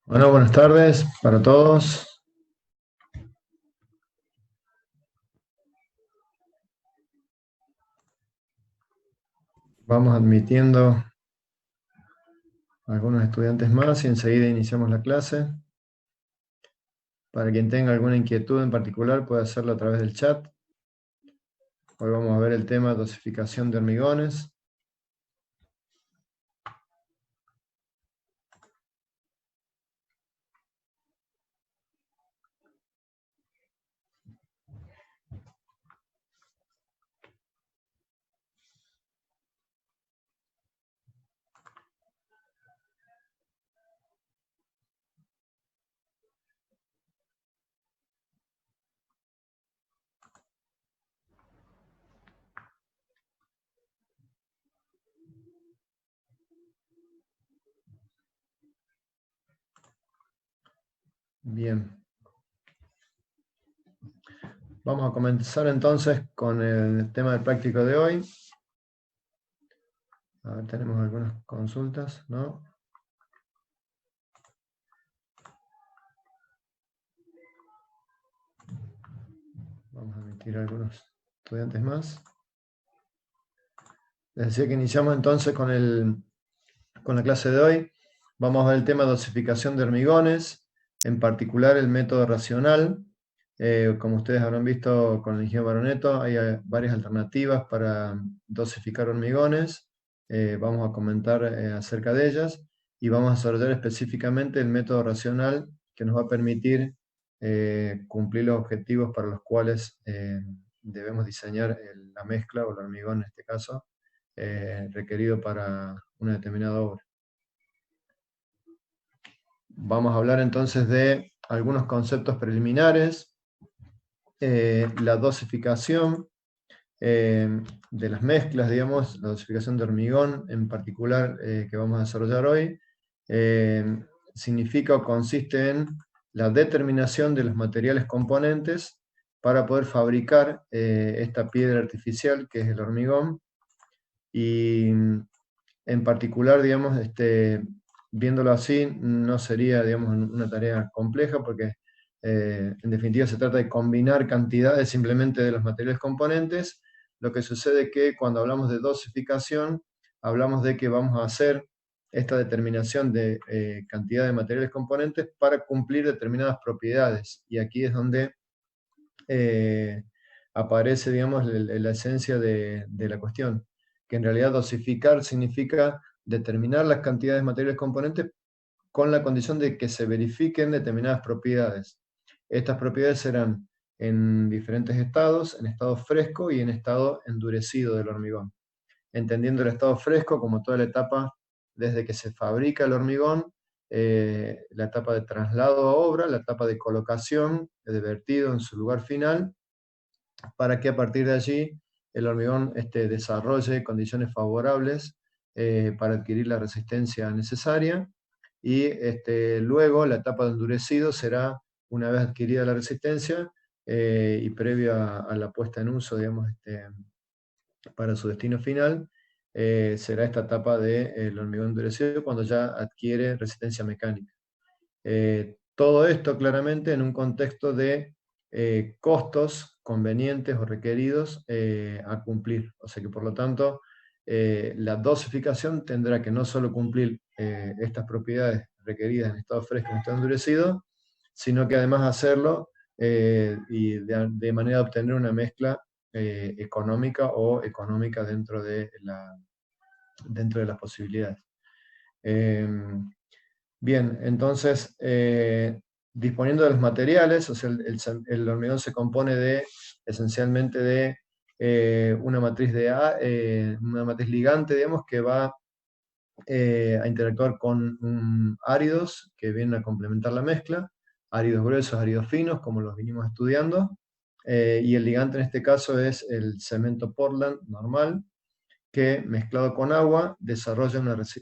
Bueno, buenas tardes para todos. Vamos admitiendo algunos estudiantes más y enseguida iniciamos la clase. Para quien tenga alguna inquietud en particular puede hacerlo a través del chat. Hoy vamos a ver el tema dosificación de hormigones. Bien. Vamos a comenzar entonces con el tema del práctico de hoy. A ver, tenemos algunas consultas, ¿no? Vamos a admitir a algunos estudiantes más. Les decía que iniciamos entonces con la clase de hoy. Vamos a ver el tema dosificación de hormigones, en particular el método racional. Como ustedes habrán visto con el ingeniero Baroneto, hay varias alternativas para dosificar hormigones. Vamos a comentar acerca de ellas y vamos a desarrollar específicamente el método racional que nos va a permitir cumplir los objetivos para los cuales debemos diseñar la mezcla o el hormigón en este caso, requerido para una determinada obra. Vamos a hablar entonces de algunos conceptos preliminares, la dosificación de las mezclas, digamos, la dosificación de hormigón en particular que vamos a desarrollar hoy, significa o consiste en la determinación de los materiales componentes para poder fabricar esta piedra artificial que es el hormigón, y en particular, digamos, viéndolo así, no sería, digamos, una tarea compleja porque en definitiva se trata de combinar cantidades simplemente de los materiales componentes. Lo que sucede es que cuando hablamos de dosificación, hablamos de que vamos a hacer esta determinación de cantidad de materiales componentes para cumplir determinadas propiedades. Y aquí es donde aparece, digamos, la esencia de la cuestión, que en realidad dosificar significa determinar las cantidades de materiales componentes con la condición de que se verifiquen determinadas propiedades. Estas propiedades serán en diferentes estados, en estado fresco y en estado endurecido del hormigón. Entendiendo el estado fresco como toda la etapa desde que se fabrica el hormigón, la etapa de traslado a obra, la etapa de colocación, de vertido en su lugar final, para que a partir de allí el hormigón desarrolle condiciones favorables para adquirir la resistencia necesaria, y luego la etapa de endurecido será, una vez adquirida la resistencia y previa a la puesta en uso, digamos, para su destino final, será esta etapa del hormigón endurecido cuando ya adquiere resistencia mecánica. Todo esto claramente en un contexto de costos convenientes o requeridos a cumplir. O sea que por lo tanto la dosificación tendrá que no solo cumplir estas propiedades requeridas en estado fresco y en estado endurecido, sino que además hacerlo y de manera de obtener una mezcla económica o económica dentro de las posibilidades. Bien, entonces, disponiendo de los materiales, o sea, el hormigón se compone esencialmente de una matriz una matriz ligante, digamos, que va a interactuar con áridos que vienen a complementar la mezcla, áridos gruesos, áridos finos, como los vinimos estudiando, y el ligante en este caso es el cemento Portland normal, que mezclado con agua desarrolla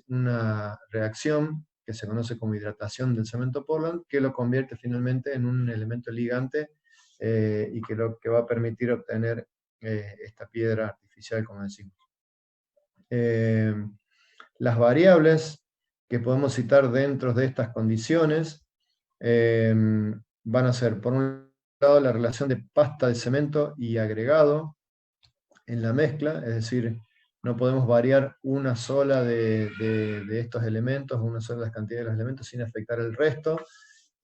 una reacción que se conoce como hidratación del cemento Portland, que lo convierte finalmente en un elemento ligante y que lo que va a permitir obtener esta piedra artificial, como decimos. Las variables que podemos citar dentro de estas condiciones van a ser, por un lado, la relación de pasta de cemento y agregado en la mezcla, es decir, no podemos variar una sola de estos elementos, una sola de las cantidades de los elementos sin afectar el resto.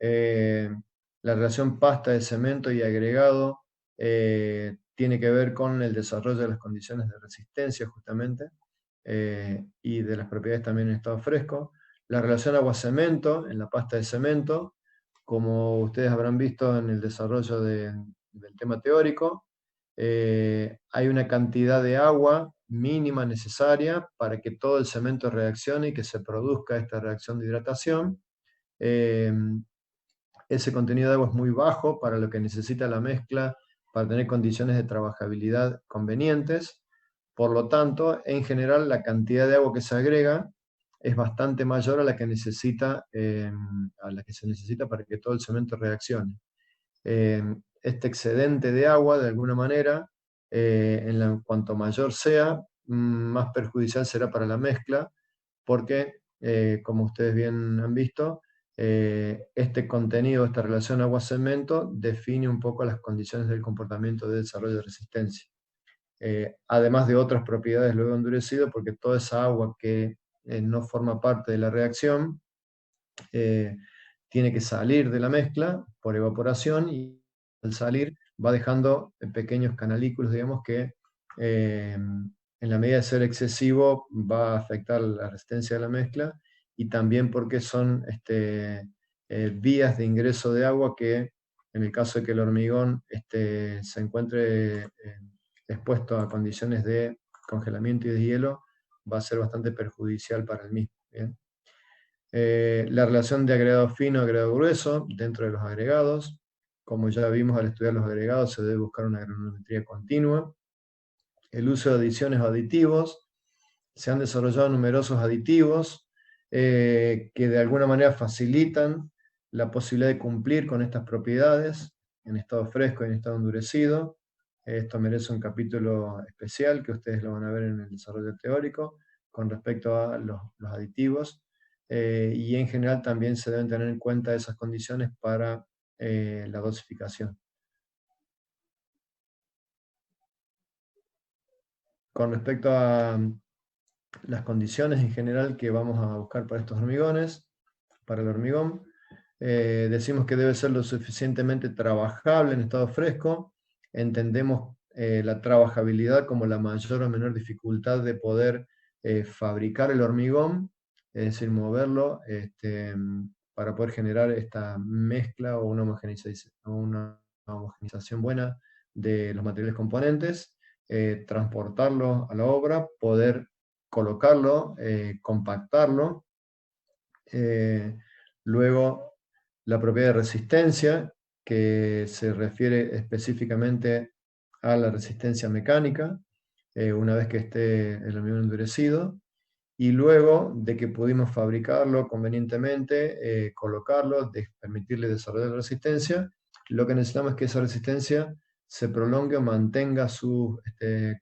La relación pasta de cemento y agregado tiene que ver con el desarrollo de las condiciones de resistencia justamente y de las propiedades también en estado fresco. La relación agua-cemento en la pasta de cemento, como ustedes habrán visto en el desarrollo del tema teórico, hay una cantidad de agua mínima necesaria para que todo el cemento reaccione y que se produzca esta reacción de hidratación. Ese contenido de agua es muy bajo para lo que necesita la mezcla para tener condiciones de trabajabilidad convenientes. Por lo tanto, en general, la cantidad de agua que se agrega es bastante mayor a la que se necesita para que todo el cemento reaccione. Este excedente de agua, de alguna manera, cuanto mayor sea, más perjudicial será para la mezcla, porque, como ustedes bien han visto, este contenido, esta relación agua-cemento, define un poco las condiciones del comportamiento de desarrollo de resistencia. Además de otras propiedades luego endurecido, porque toda esa agua que no forma parte de la reacción tiene que salir de la mezcla por evaporación y al salir va dejando pequeños canalículos, digamos, que en la medida de ser excesivo va a afectar la resistencia de la mezcla y también porque son vías de ingreso de agua que en el caso de que el hormigón se encuentre expuesto a condiciones de congelamiento y de hielo, va a ser bastante perjudicial para el mismo. ¿Bien? La relación de agregado fino a agregado grueso dentro de los agregados. Como ya vimos al estudiar los agregados, se debe buscar una granulometría continua. El uso de adiciones o aditivos. Se han desarrollado numerosos aditivos que de alguna manera facilitan la posibilidad de cumplir con estas propiedades en estado fresco y en estado endurecido. Esto merece un capítulo especial que ustedes lo van a ver en el desarrollo teórico con respecto a los aditivos. Y en general también se deben tener en cuenta esas condiciones para la dosificación. Con respecto a las condiciones en general que vamos a buscar para estos hormigones, para el hormigón, decimos que debe ser lo suficientemente trabajable en estado fresco. Entendemos la trabajabilidad como la mayor o menor dificultad de poder fabricar el hormigón, es decir, moverlo para poder generar esta mezcla o una homogenización buena de los materiales componentes, transportarlo a la obra, poder colocarlo, compactarlo. Luego, la propiedad de resistencia, que se refiere específicamente a la resistencia mecánica, una vez que esté el hormigón endurecido, y luego de que pudimos fabricarlo convenientemente, colocarlo, permitirle desarrollar la resistencia, lo que necesitamos es que esa resistencia se prolongue o mantenga sus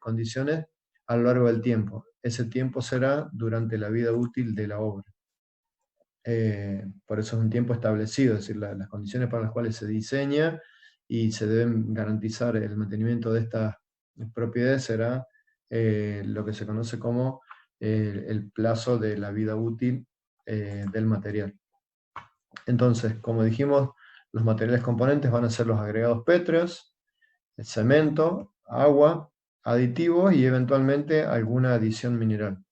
condiciones a lo largo del tiempo. Ese tiempo será durante la vida útil de la obra. Por eso es un tiempo establecido, es decir, las condiciones para las cuales se diseña y se deben garantizar el mantenimiento de estas propiedades será lo que se conoce como el plazo de la vida útil del material. Entonces, como dijimos, los materiales componentes van a ser los agregados pétreos, el cemento, agua, aditivos y eventualmente alguna adición mineral.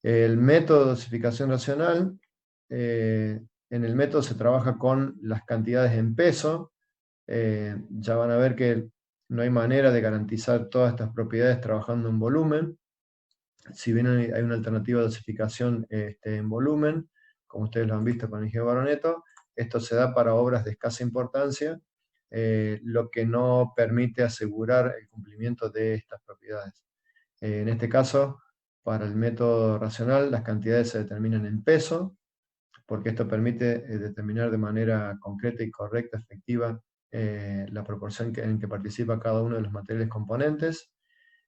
El método de dosificación racional, en el método se trabaja con las cantidades en peso. Ya van a ver que no hay manera de garantizar todas estas propiedades trabajando en volumen. Si bien hay una alternativa de dosificación en volumen, como ustedes lo han visto con el Ingeniero Baroneto, esto se da para obras de escasa importancia, lo que no permite asegurar el cumplimiento de estas propiedades. En este caso, para el método racional, las cantidades se determinan en peso, porque esto permite determinar de manera concreta y correcta, efectiva, la proporción en que participa cada uno de los materiales componentes.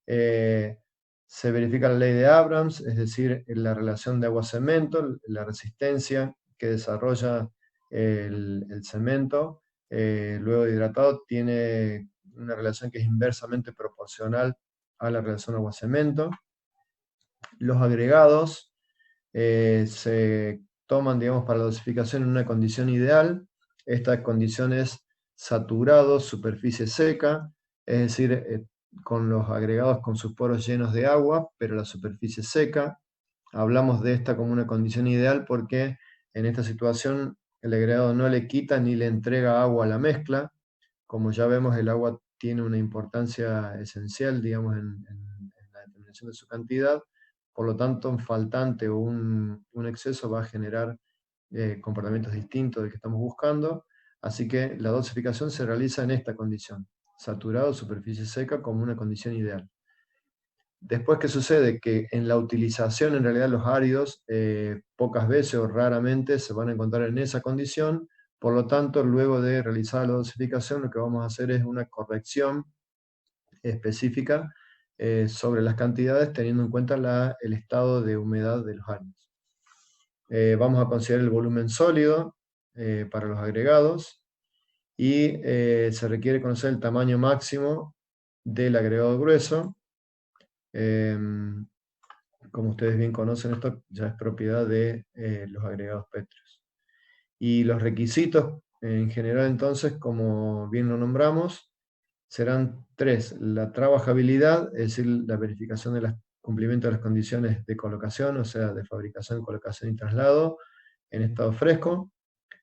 Se verifica la ley de Abrams, es decir, la relación de agua-cemento, la resistencia que desarrolla el cemento, luego de hidratado, tiene una relación que es inversamente proporcional a la relación agua-cemento. Los agregados se toman, digamos, para la dosificación en una condición ideal. Esta condición es saturado, superficie seca, es decir, con los agregados con sus poros llenos de agua, pero la superficie seca. Hablamos de esta como una condición ideal porque en esta situación el agregado no le quita ni le entrega agua a la mezcla. Como ya vemos, el agua tiene una importancia esencial, digamos, en la determinación de su cantidad. Por lo tanto, un faltante o un exceso va a generar comportamientos distintos del que estamos buscando. Así que la dosificación se realiza en esta condición, saturado, superficie seca, como una condición ideal. Después, ¿qué sucede? Que en la utilización, en realidad, los áridos pocas veces o raramente se van a encontrar en esa condición. Por lo tanto, luego de realizar la dosificación, lo que vamos a hacer es una corrección específica sobre las cantidades, teniendo en cuenta el estado de humedad de los áridos. Vamos a considerar el volumen sólido para los agregados y se requiere conocer el tamaño máximo del agregado grueso. Como ustedes bien conocen, esto ya es propiedad de los agregados pétreos. Y los requisitos en general, entonces, como bien lo nombramos, serán tres: la trabajabilidad, es decir, la verificación del cumplimiento de las condiciones de colocación, o sea, de fabricación, colocación y traslado en estado fresco;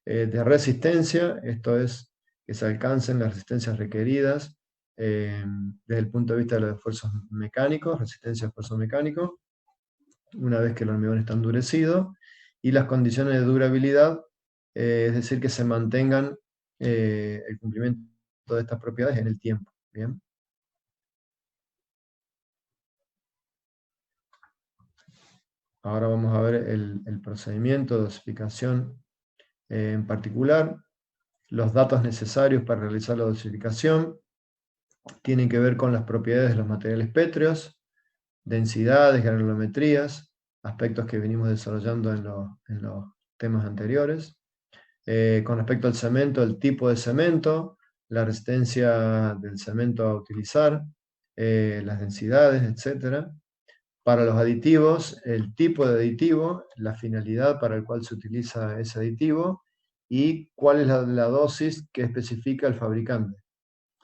de resistencia, esto es, que se alcancen las resistencias requeridas desde el punto de vista de los esfuerzos mecánicos, resistencia a esfuerzo mecánico, una vez que el hormigón está endurecido; y las condiciones de durabilidad, es decir, que se mantengan el cumplimiento de estas propiedades en el tiempo. ¿Bien? Ahora vamos a ver el procedimiento de dosificación en particular. Los datos necesarios para realizar la dosificación tienen que ver con las propiedades de los materiales pétreos, densidades, granulometrías, aspectos que venimos desarrollando en los temas anteriores. Con respecto al cemento, el tipo de cemento, la resistencia del cemento a utilizar, las densidades, etc. Para los aditivos, el tipo de aditivo, la finalidad para el cual se utiliza ese aditivo y cuál es la dosis que especifica el fabricante.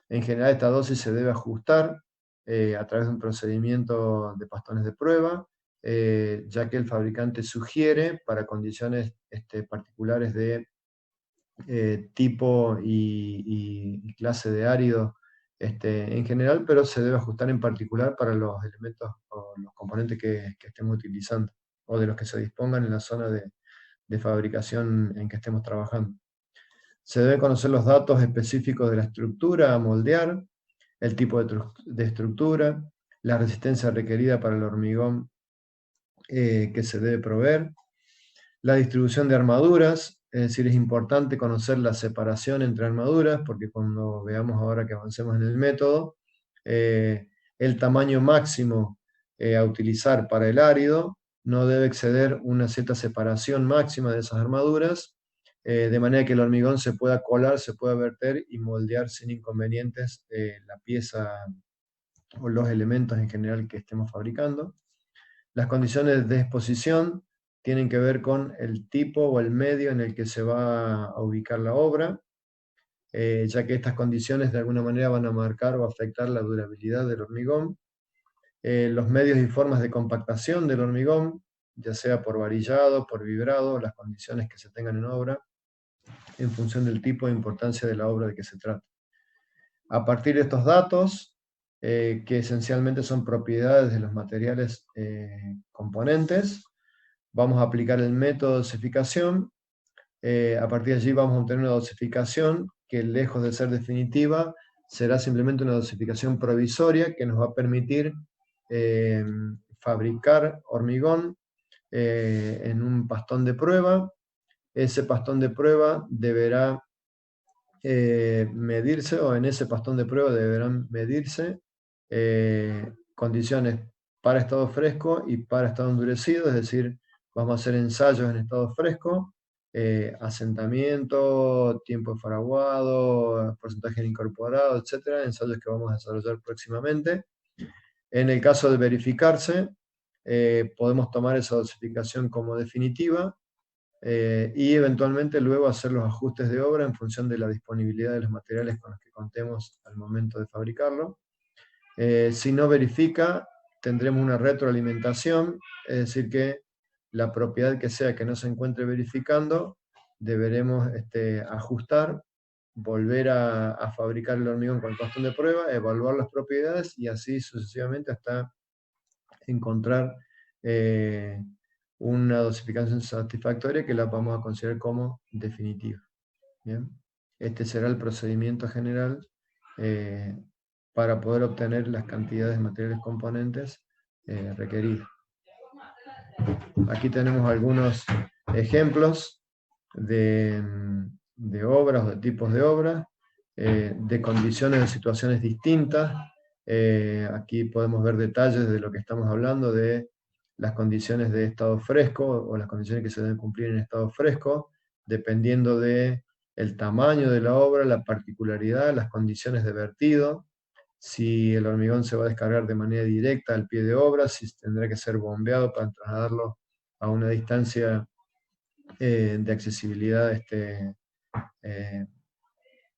En general, esta dosis se debe ajustar a través de un procedimiento de pastones de prueba, ya que el fabricante sugiere para condiciones particulares de tipo y clase de árido en general, pero se debe ajustar en particular para los elementos o los componentes que estemos utilizando, o de los que se dispongan en la zona de fabricación en que estemos trabajando. Se deben conocer los datos específicos de la estructura a moldear, el tipo de estructura, la resistencia requerida para el hormigón que se debe proveer, la distribución de armaduras, es decir, es importante conocer la separación entre armaduras, porque cuando veamos ahora que avancemos en el método, el tamaño máximo a utilizar para el árido no debe exceder una cierta separación máxima de esas armaduras, de manera que el hormigón se pueda colar, se pueda verter y moldear sin inconvenientes la pieza o los elementos en general que estemos fabricando. Las condiciones de exposición tienen que ver con el tipo o el medio en el que se va a ubicar la obra, ya que estas condiciones de alguna manera van a marcar o afectar la durabilidad del hormigón. Los medios y formas de compactación del hormigón, ya sea por varillado, por vibrado, las condiciones que se tengan en obra, en función del tipo e importancia de la obra de que se trata. A partir de estos datos, que esencialmente son propiedades de los materiales componentes, vamos a aplicar el método de dosificación. A partir de allí vamos a obtener una dosificación que, lejos de ser definitiva, será simplemente una dosificación provisoria que nos va a permitir fabricar hormigón en un pastón de prueba. Ese pastón de prueba deberá medirse, o en ese pastón de prueba deberán medirse condiciones para estado fresco y para estado endurecido, es decir, vamos a hacer ensayos en estado fresco, asentamiento, tiempo de fraguado, porcentaje incorporado, etcétera, ensayos que vamos a desarrollar próximamente. En el caso de verificarse, podemos tomar esa dosificación como definitiva y eventualmente luego hacer los ajustes de obra en función de la disponibilidad de los materiales con los que contemos al momento de fabricarlo. Si no verifica, tendremos una retroalimentación, es decir que la propiedad que sea que no se encuentre verificando, deberemos ajustar, volver a fabricar el hormigón con el pastón de prueba, evaluar las propiedades y así sucesivamente hasta encontrar una dosificación satisfactoria que la vamos a considerar como definitiva. ¿Bien? Este será el procedimiento general para poder obtener las cantidades de materiales componentes requeridas. Aquí tenemos algunos ejemplos de obras o de tipos de obras, de condiciones de situaciones distintas. Aquí podemos ver detalles de lo que estamos hablando, de las condiciones de estado fresco o las condiciones que se deben cumplir en estado fresco, dependiendo del tamaño de la obra, la particularidad, las condiciones de vertido, si el hormigón se va a descargar de manera directa al pie de obra, si tendrá que ser bombeado para trasladarlo a una distancia de accesibilidad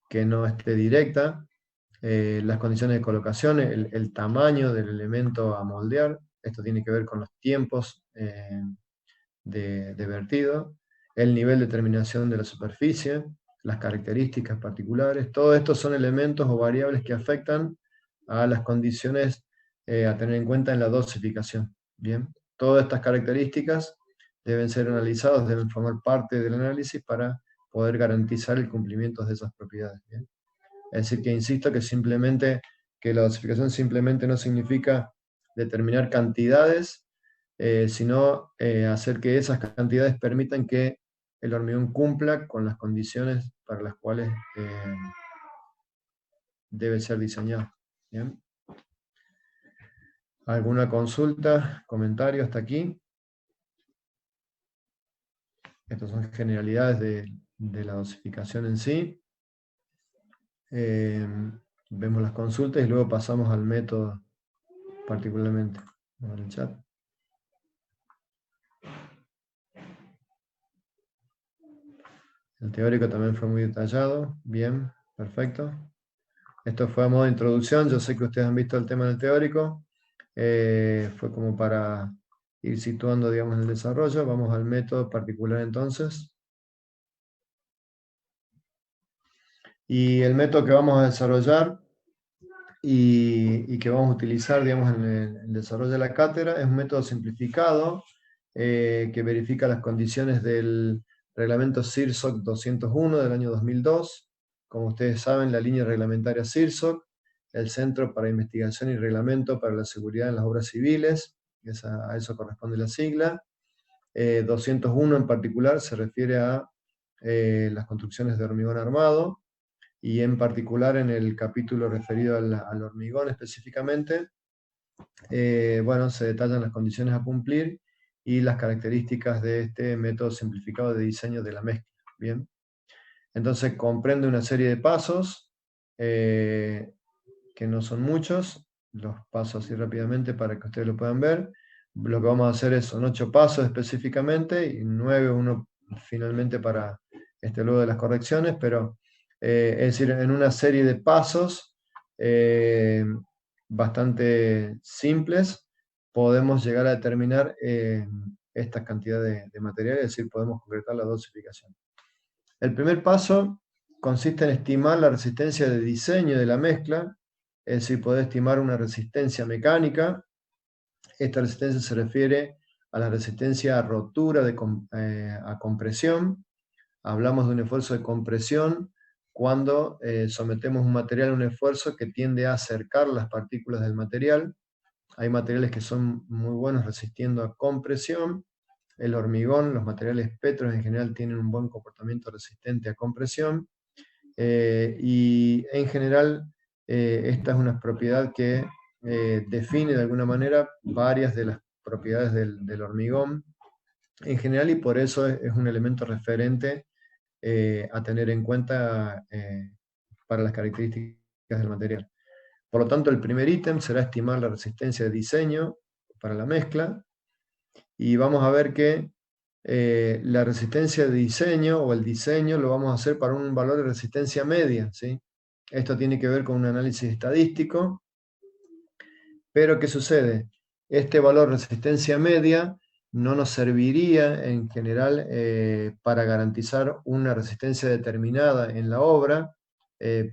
que no esté directa, las condiciones de colocación, el tamaño del elemento a moldear, esto tiene que ver con los tiempos de vertido, el nivel de terminación de la superficie, las características particulares, todo esto son elementos o variables que afectan a las condiciones a tener en cuenta en la dosificación. Bien, todas estas características deben ser analizadas, deben formar parte del análisis para poder garantizar el cumplimiento de esas propiedades. ¿Bien? Es decir, que insisto que la dosificación simplemente no significa determinar cantidades, sino hacer que esas cantidades permitan que el hormigón cumpla con las condiciones para las cuales debe ser diseñado. ¿Bien? ¿Alguna consulta, comentario hasta aquí? Estas son generalidades de la dosificación en sí. Vemos las consultas y luego pasamos al método particularmente. Vamos al chat. El teórico también fue muy detallado. Bien, perfecto. Esto fue a modo de introducción. Yo sé que ustedes han visto el tema del teórico. Fue como para ir situando, digamos, el desarrollo. Vamos al método particular entonces. Y el método que vamos a desarrollar y que vamos a utilizar, digamos, en el desarrollo de la cátedra es un método simplificado que verifica las condiciones del reglamento CIRSOC 201 del año 2002. Como ustedes saben, la línea reglamentaria CIRSOC, el Centro para Investigación y Reglamento para la Seguridad en las Obras Civiles, a eso corresponde la sigla. 201 en particular se refiere a las construcciones de hormigón armado, y en particular en el capítulo referido al hormigón específicamente, bueno, se detallan las condiciones a cumplir y las características de este método simplificado de diseño de la mezcla. Bien, entonces comprende una serie de pasos que no son muchos. Los paso así rápidamente para que ustedes lo puedan ver. Lo que vamos a hacer son 8 pasos específicamente y 9 uno finalmente para luego de las correcciones, pero es decir, en una serie de pasos bastante simples podemos llegar a determinar esta cantidad de material, es decir, podemos concretar la dosificación. El primer paso consiste en estimar la resistencia de diseño de la mezcla, es decir, poder estimar una resistencia mecánica. Esta resistencia se refiere a la resistencia a rotura a compresión. Hablamos de un esfuerzo de compresión cuando sometemos un material a un esfuerzo que tiende a acercar las partículas del material. Hay materiales que son muy buenos resistiendo a compresión. El hormigón, los materiales petros en general tienen un buen comportamiento resistente a compresión. Y en general esta es una propiedad que define de alguna manera varias de las propiedades del hormigón en general, y por eso es un elemento referente a tener en cuenta para las características del material. Por lo tanto, el primer ítem será estimar la resistencia de diseño para la mezcla, y vamos a ver que la resistencia de diseño o el diseño lo vamos a hacer para un valor de resistencia media, ¿sí? Esto tiene que ver con un análisis estadístico, pero ¿qué sucede? Este valor de resistencia media no nos serviría en general para garantizar una resistencia determinada en la obra.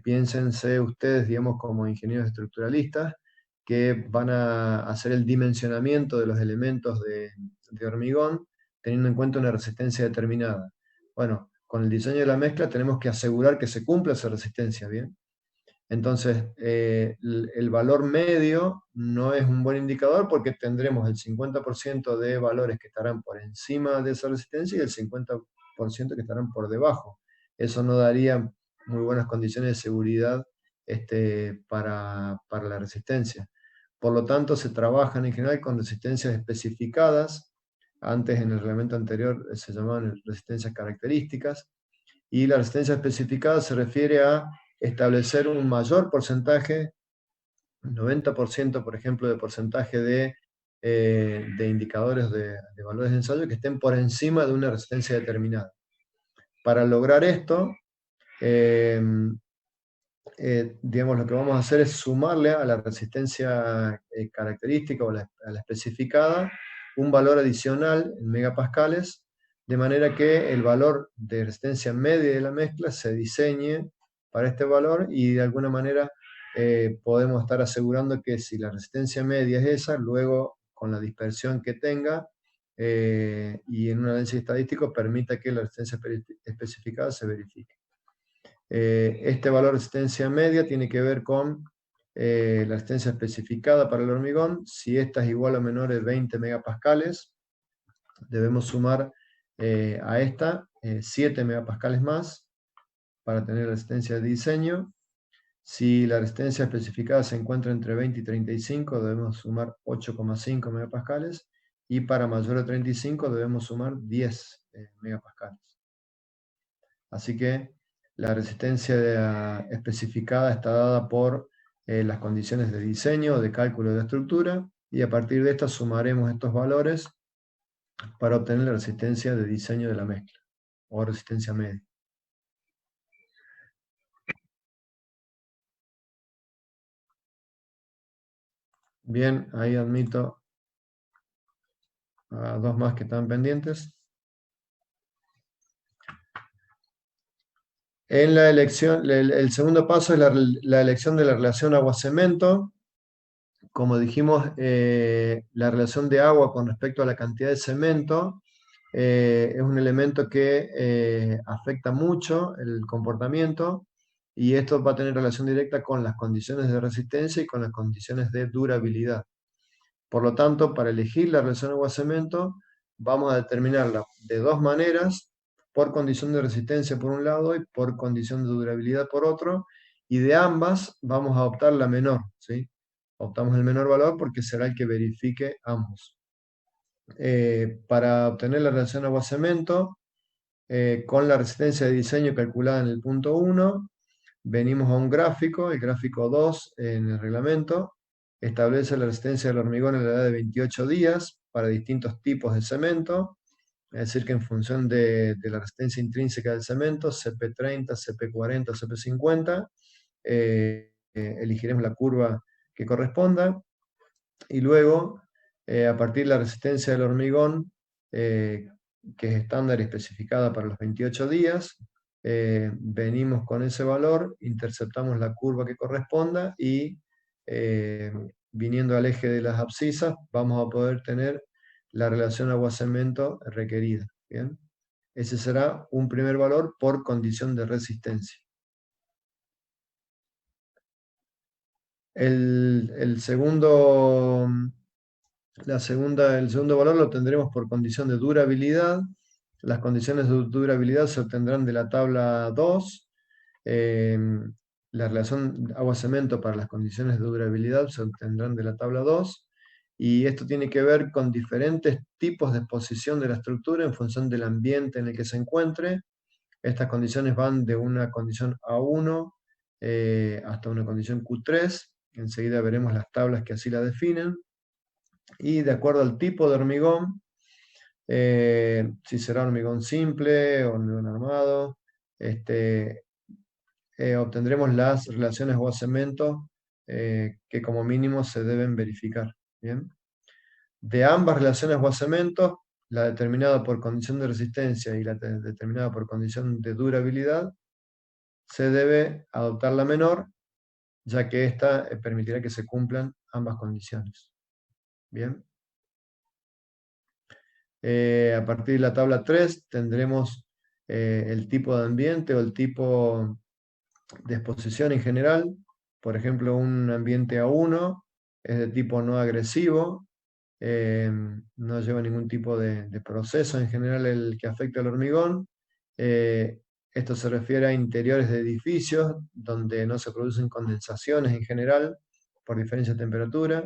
Piénsense ustedes, digamos, como ingenieros estructuralistas, que van a hacer el dimensionamiento de los elementos de hormigón teniendo en cuenta una resistencia determinada. Bueno, con el diseño de la mezcla tenemos que asegurar que se cumpla esa resistencia, ¿bien? Entonces, el valor medio no es un buen indicador porque tendremos el 50% de valores que estarán por encima de esa resistencia y el 50% que estarán por debajo. Eso no daría muy buenas condiciones de seguridad para la resistencia. Por lo tanto, se trabajan en general con resistencias especificadas. Antes, en el reglamento anterior, se llamaban resistencias características. Y la resistencia especificada se refiere a establecer un mayor porcentaje, 90% por ejemplo de porcentaje de indicadores de valores de ensayo que estén por encima de una resistencia determinada. Para lograr esto, digamos, lo que vamos a hacer es sumarle a la resistencia característica o a la especificada un valor adicional en megapascales, de manera que el valor de resistencia media de la mezcla se diseñe para este valor, y de alguna manera podemos estar asegurando que si la resistencia media es esa, luego con la dispersión que tenga y en un análisis estadístico permita que la resistencia especificada se verifique. Este valor de resistencia media tiene que ver con la resistencia especificada para el hormigón. Si esta es igual o menor de 20 megapascales, debemos sumar a esta 7 megapascales más para tener la resistencia de diseño. Si la resistencia especificada se encuentra entre 20 y 35, debemos sumar 8,5 megapascales, y para mayor de 35 debemos sumar 10 megapascales. Así que la resistencia especificada está dada por las condiciones de diseño, de cálculo de la estructura, y a partir de estas sumaremos estos valores para obtener la resistencia de diseño de la mezcla, o resistencia media. Bien, ahí admito a dos más que están pendientes. En la elección, el segundo paso es la elección de la relación agua-cemento. Como dijimos, la relación de agua con respecto a la cantidad de cemento es un elemento que afecta mucho el comportamiento, y esto va a tener relación directa con las condiciones de resistencia y con las condiciones de durabilidad. Por lo tanto, para elegir la relación agua-cemento, vamos a determinarla de dos maneras: por condición de resistencia por un lado y por condición de durabilidad por otro, y de ambas vamos a optar la menor, ¿sí? Optamos el menor valor porque será el que verifique ambos. Para obtener la relación agua-cemento, con la resistencia de diseño calculada en el punto 1, venimos a un gráfico, el gráfico 2 en el reglamento, establece la resistencia del hormigón en la edad de 28 días para distintos tipos de cemento, es decir, que en función de la resistencia intrínseca del cemento, CP30, CP40, CP50, elegiremos la curva que corresponda, y luego, a partir de la resistencia del hormigón, que es estándar y especificada para los 28 días, venimos con ese valor, interceptamos la curva que corresponda y viniendo al eje de las abscisas vamos a poder tener la relación agua-cemento requerida. ¿Bien? Ese será un primer valor por condición de resistencia. El segundo valor lo tendremos por condición de durabilidad. Las condiciones de durabilidad se obtendrán de la tabla 2. La relación agua-cemento para las condiciones de durabilidad se obtendrán de la tabla 2. Y esto tiene que ver con diferentes tipos de exposición de la estructura en función del ambiente en el que se encuentre. Estas condiciones van de una condición A1 hasta una condición Q3. Enseguida veremos las tablas que así la definen. Y de acuerdo al tipo de hormigón, si será hormigón simple o hormigón armado, obtendremos las relaciones agua-cemento que como mínimo se deben verificar. ¿Bien? De ambas relaciones agua-cemento, la determinada por condición de resistencia y la determinada por condición de durabilidad, se debe adoptar la menor, ya que ésta permitirá que se cumplan ambas condiciones. Bien. A partir de la tabla 3 tendremos el tipo de ambiente o el tipo de exposición en general. Por ejemplo, un ambiente A1 es de tipo no agresivo, no lleva ningún tipo de proceso en general el que afecta al hormigón. Esto se refiere a interiores de edificios donde no se producen condensaciones en general por diferencia de temperatura.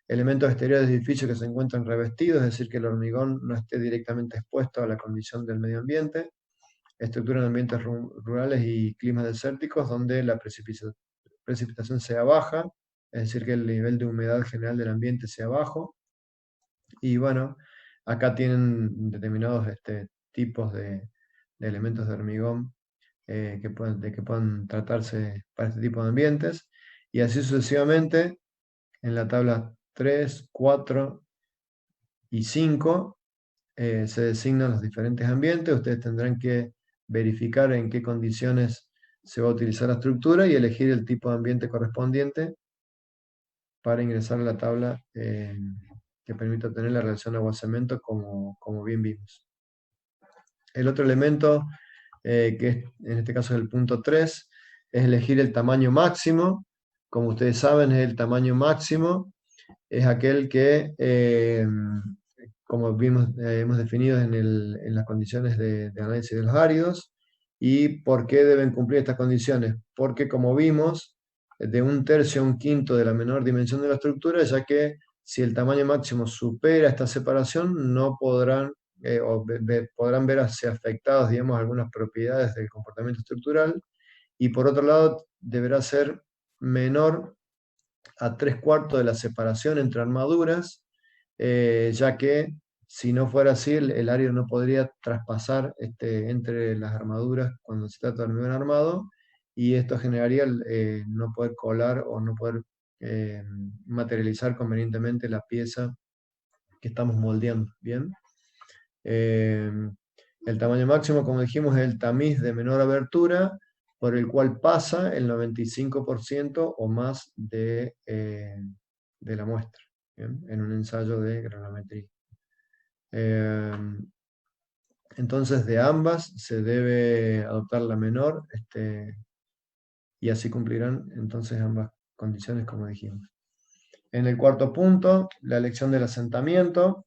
Elementos exteriores de edificios que se encuentran revestidos, es decir, que el hormigón no esté directamente expuesto a la condición del medio ambiente. Estructura en ambientes rurales y climas desérticos donde la precipitación sea baja, es decir, que el nivel de humedad general del ambiente sea bajo. Y bueno, acá tienen determinados tipos de elementos de hormigón que puedan tratarse para este tipo de ambientes. Y así sucesivamente, en la tabla 3, 4 y 5 se designan los diferentes ambientes. Ustedes tendrán que verificar en qué condiciones se va a utilizar la estructura y elegir el tipo de ambiente correspondiente para ingresar a la tabla que permite obtener la relación agua-cemento como bien vimos. El otro elemento, en este caso es el punto 3, es elegir el tamaño máximo. Como ustedes saben, el tamaño máximo es aquel que, como vimos, hemos definido en las condiciones de análisis de los áridos. ¿Y por qué deben cumplir estas condiciones? Porque, como vimos, de 1/3 a 1/5 de la menor dimensión de la estructura, ya que si el tamaño máximo supera esta separación, no podrán, podrán verse afectadas, digamos, algunas propiedades del comportamiento estructural. Y por otro lado, deberá ser menor a 3/4 de la separación entre armaduras, ya que si no fuera así, el área no podría traspasar entre las armaduras cuando se trata de hormigón armado, y esto generaría no poder colar o no poder materializar convenientemente la pieza que estamos moldeando. ¿Bien? El tamaño máximo, como dijimos, es el tamiz de menor abertura por el cual pasa el 95% o más de la muestra, ¿bien? En un ensayo de granometría. Entonces, de ambas se debe adoptar la menor y así cumplirán entonces ambas condiciones, como dijimos. En el cuarto punto, la elección del asentamiento.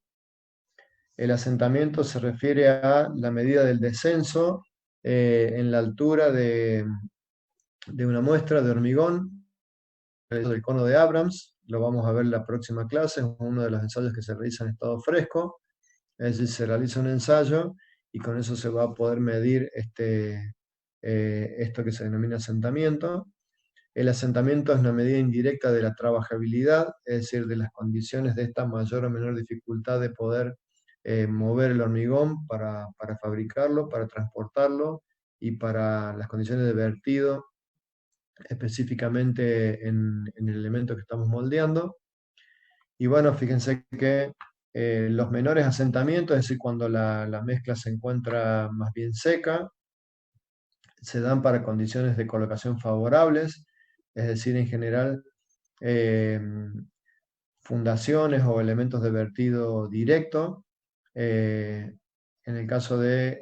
El asentamiento se refiere a la medida del descenso en la altura de una muestra de hormigón del cono de Abrams. Lo vamos a ver en la próxima clase, es uno de los ensayos que se realiza en estado fresco. Es decir, se realiza un ensayo y con eso se va a poder medir esto que se denomina asentamiento. El asentamiento es una medida indirecta de la trabajabilidad, es decir, de las condiciones de esta mayor o menor dificultad de poder mover el hormigón para fabricarlo, para transportarlo y para las condiciones de vertido específicamente en el elemento que estamos moldeando. Y bueno, fíjense que los menores asentamientos, es decir, cuando la mezcla se encuentra más bien seca, se dan para condiciones de colocación favorables, es decir, en general, fundaciones o elementos de vertido directo. En el caso de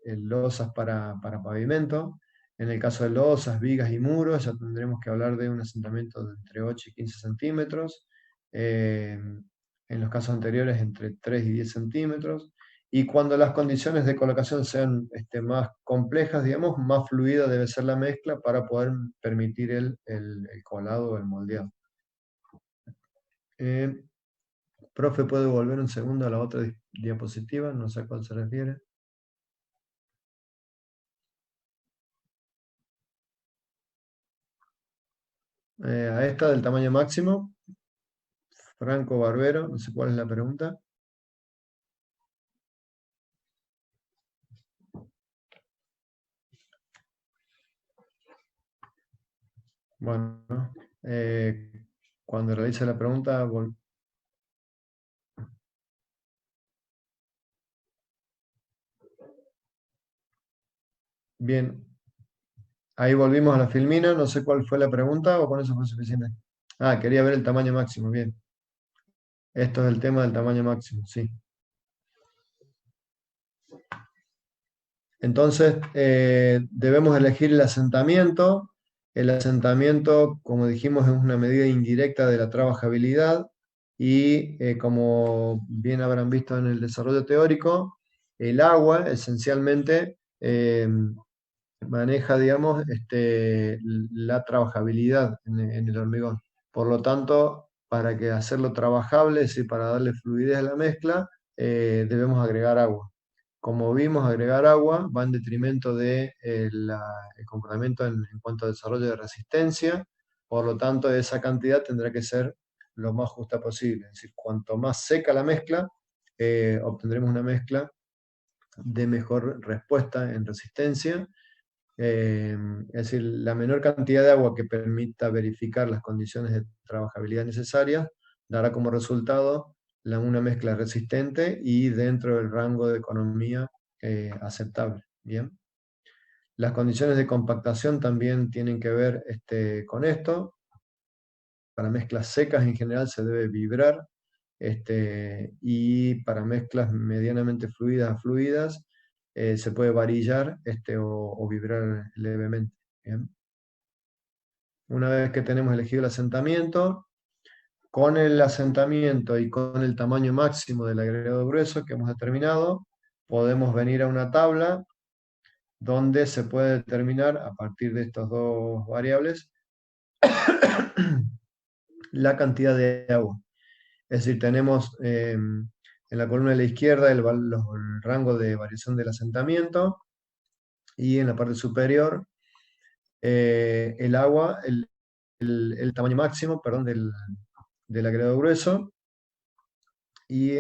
losas para pavimento, en el caso de losas, vigas y muros, ya tendremos que hablar de un asentamiento de entre 8 y 15 centímetros. En los casos anteriores, entre 3 y 10 centímetros. Y cuando las condiciones de colocación sean más complejas, digamos, más fluida debe ser la mezcla para poder permitir el colado o el moldeado. Profe, ¿puede volver un segundo a la otra diapositiva? No sé a cuál se refiere. A esta del tamaño máximo. Franco Barbero, no sé cuál es la pregunta. Bueno, cuando realice la pregunta, bien, ahí volvimos a la filmina, no sé cuál fue la pregunta o con eso fue suficiente. Ah, quería ver el tamaño máximo, bien. Esto es el tema del tamaño máximo, sí. Entonces, debemos elegir el asentamiento. El asentamiento, como dijimos, es una medida indirecta de la trabajabilidad y como bien habrán visto en el desarrollo teórico, el agua esencialmente maneja, digamos, la trabajabilidad en el hormigón. Por lo tanto, para que hacerlo trabajable, es decir, para darle fluidez a la mezcla, debemos agregar agua. Como vimos, agregar agua va en detrimento de el comportamiento en cuanto a desarrollo de resistencia. Por lo tanto, esa cantidad tendrá que ser lo más justa posible. Es decir, cuanto más seca la mezcla, obtendremos una mezcla de mejor respuesta en resistencia. Es decir, la menor cantidad de agua que permita verificar las condiciones de trabajabilidad necesarias dará como resultado una mezcla resistente y dentro del rango de economía aceptable. Bien. Las condiciones de compactación también tienen que ver con esto. Para mezclas secas en general se debe vibrar, y para mezclas medianamente fluidas a fluidas se puede varillar o vibrar levemente. ¿Bien? Una vez que tenemos elegido el asentamiento, con el asentamiento y con el tamaño máximo del agregado grueso que hemos determinado, podemos venir a una tabla donde se puede determinar a partir de estas dos variables la cantidad de agua. Es decir, tenemos en la columna de la izquierda el rango de variación del asentamiento y en la parte superior el agua, el tamaño máximo, perdón, del agregado grueso y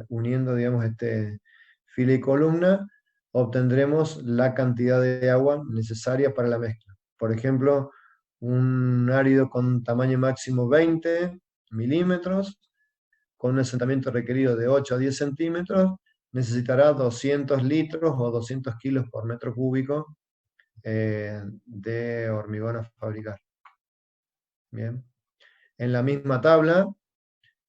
uniendo, digamos, fila y columna obtendremos la cantidad de agua necesaria para la mezcla. Por ejemplo, un árido con tamaño máximo 20 milímetros, con un asentamiento requerido de 8 a 10 centímetros, necesitará 200 litros o 200 kilos por metro cúbico de hormigón a fabricar. Bien. En la misma tabla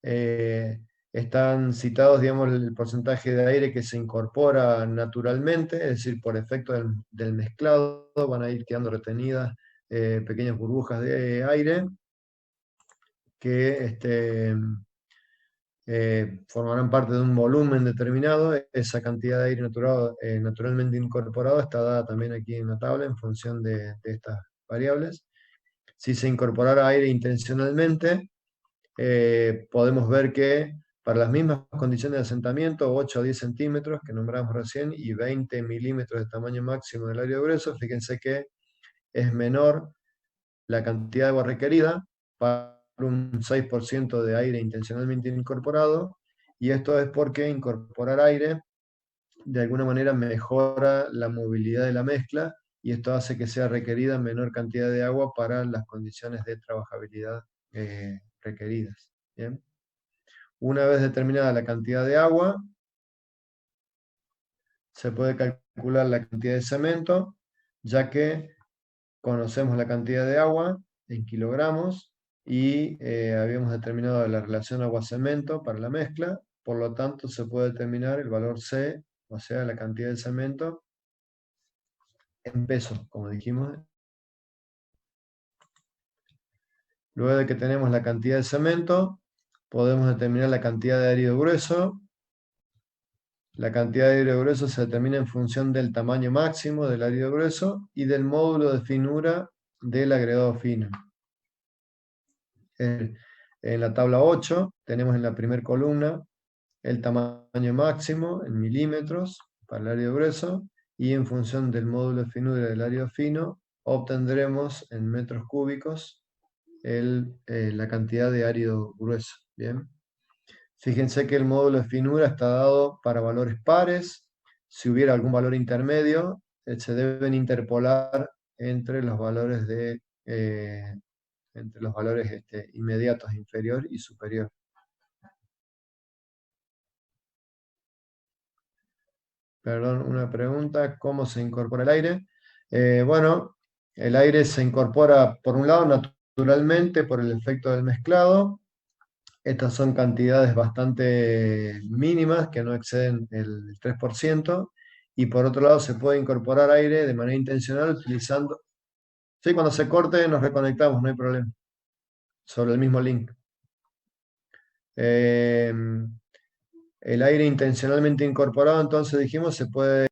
están citados, digamos, el porcentaje de aire que se incorpora naturalmente, es decir, por efecto del mezclado van a ir quedando retenidas pequeñas burbujas de aire que formarán parte de un volumen determinado. Esa cantidad de aire naturalmente incorporado está dada también aquí en la tabla en función de estas variables. Si se incorporara aire intencionalmente, podemos ver que para las mismas condiciones de asentamiento, 8 a 10 centímetros que nombramos recién y 20 milímetros de tamaño máximo del área grueso, fíjense que es menor la cantidad de agua requerida para un 6% de aire intencionalmente incorporado, y esto es porque incorporar aire de alguna manera mejora la movilidad de la mezcla y esto hace que sea requerida menor cantidad de agua para las condiciones de trabajabilidad requeridas. ¿Bien? Una vez determinada la cantidad de agua, se puede calcular calcular la cantidad de cemento, ya que conocemos la cantidad de agua en kilogramos y habíamos determinado la relación agua-cemento para la mezcla, por lo tanto se puede determinar el valor C, o sea, la cantidad de cemento en pesos, como dijimos. Luego de que tenemos la cantidad de cemento, podemos determinar la cantidad de árido grueso. La cantidad de árido grueso se determina en función del tamaño máximo del árido grueso y del módulo de finura del agregado fino. En la tabla 8 tenemos en la primera columna el tamaño máximo en milímetros para el árido grueso y en función del módulo de finura del árido fino obtendremos en metros cúbicos la cantidad de árido grueso. ¿Bien? Fíjense que el módulo de finura está dado para valores pares. Si hubiera algún valor intermedio, se deben interpolar entre los valores inmediatos, inferior y superior. Perdón, una pregunta, ¿cómo se incorpora el aire? Bueno, el aire se incorpora, por un lado, naturalmente por el efecto del mezclado. Estas son cantidades bastante mínimas, que no exceden el 3%, y por otro lado se puede incorporar aire de manera intencional utilizando... Sí, cuando se corte nos reconectamos, no hay problema, sobre el mismo link. El aire intencionalmente incorporado, entonces dijimos, se puede...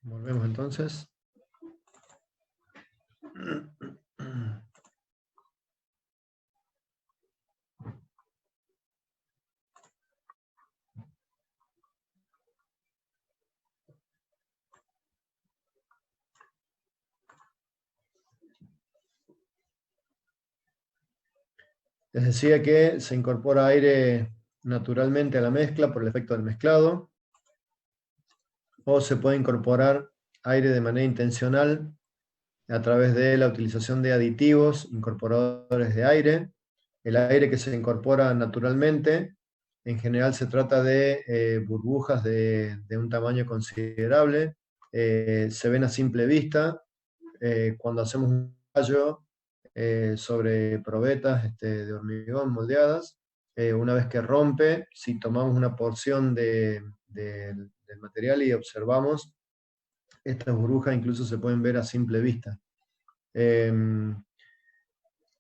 Volvemos entonces. Les decía que se incorpora aire naturalmente a la mezcla por el efecto del mezclado, o se puede incorporar aire de manera intencional a través de la utilización de aditivos incorporadores de aire. El aire que se incorpora naturalmente, en general se trata de burbujas de un tamaño considerable. Se ven a simple vista cuando hacemos un tallo sobre probetas de hormigón moldeadas. Una vez que rompe, si tomamos una porción del material y observamos, estas burbujas incluso se pueden ver a simple vista.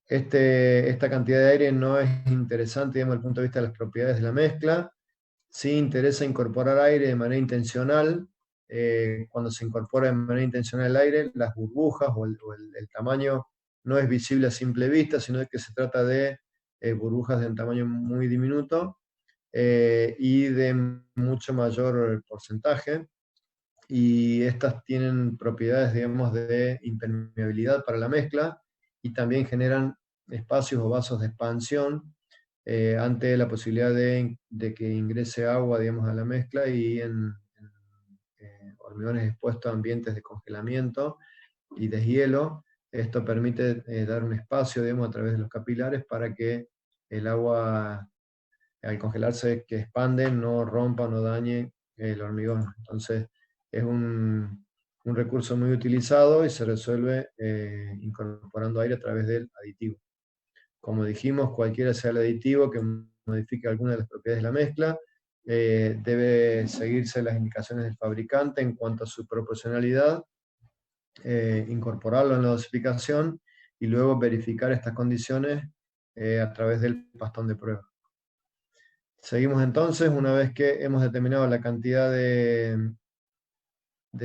Esta cantidad de aire no es interesante, digamos, desde el punto de vista de las propiedades de la mezcla. Sí interesa incorporar aire de manera intencional. Cuando se incorpora de manera intencional el aire, las burbujas o el tamaño no es visible a simple vista, sino que se trata de burbujas de un tamaño muy diminuto y de mucho mayor porcentaje. y estas tienen propiedades, digamos, de impermeabilidad para la mezcla, y también generan espacios o vasos de expansión ante la posibilidad de que ingrese agua, digamos, a la mezcla, y en hormigones expuestos a ambientes de congelamiento y deshielo. Esto permite dar un espacio, digamos, a través de los capilares para que el agua, al congelarse, que expande, no rompa, no dañe el hormigón. Entonces, es un recurso muy utilizado y se resuelve incorporando aire a través del aditivo. Como dijimos, cualquiera sea el aditivo que modifique alguna de las propiedades de la mezcla, debe seguirse las indicaciones del fabricante en cuanto a su proporcionalidad, incorporarlo en la dosificación y luego verificar estas condiciones a través del pastón de prueba. Seguimos entonces, una vez que hemos determinado la cantidad de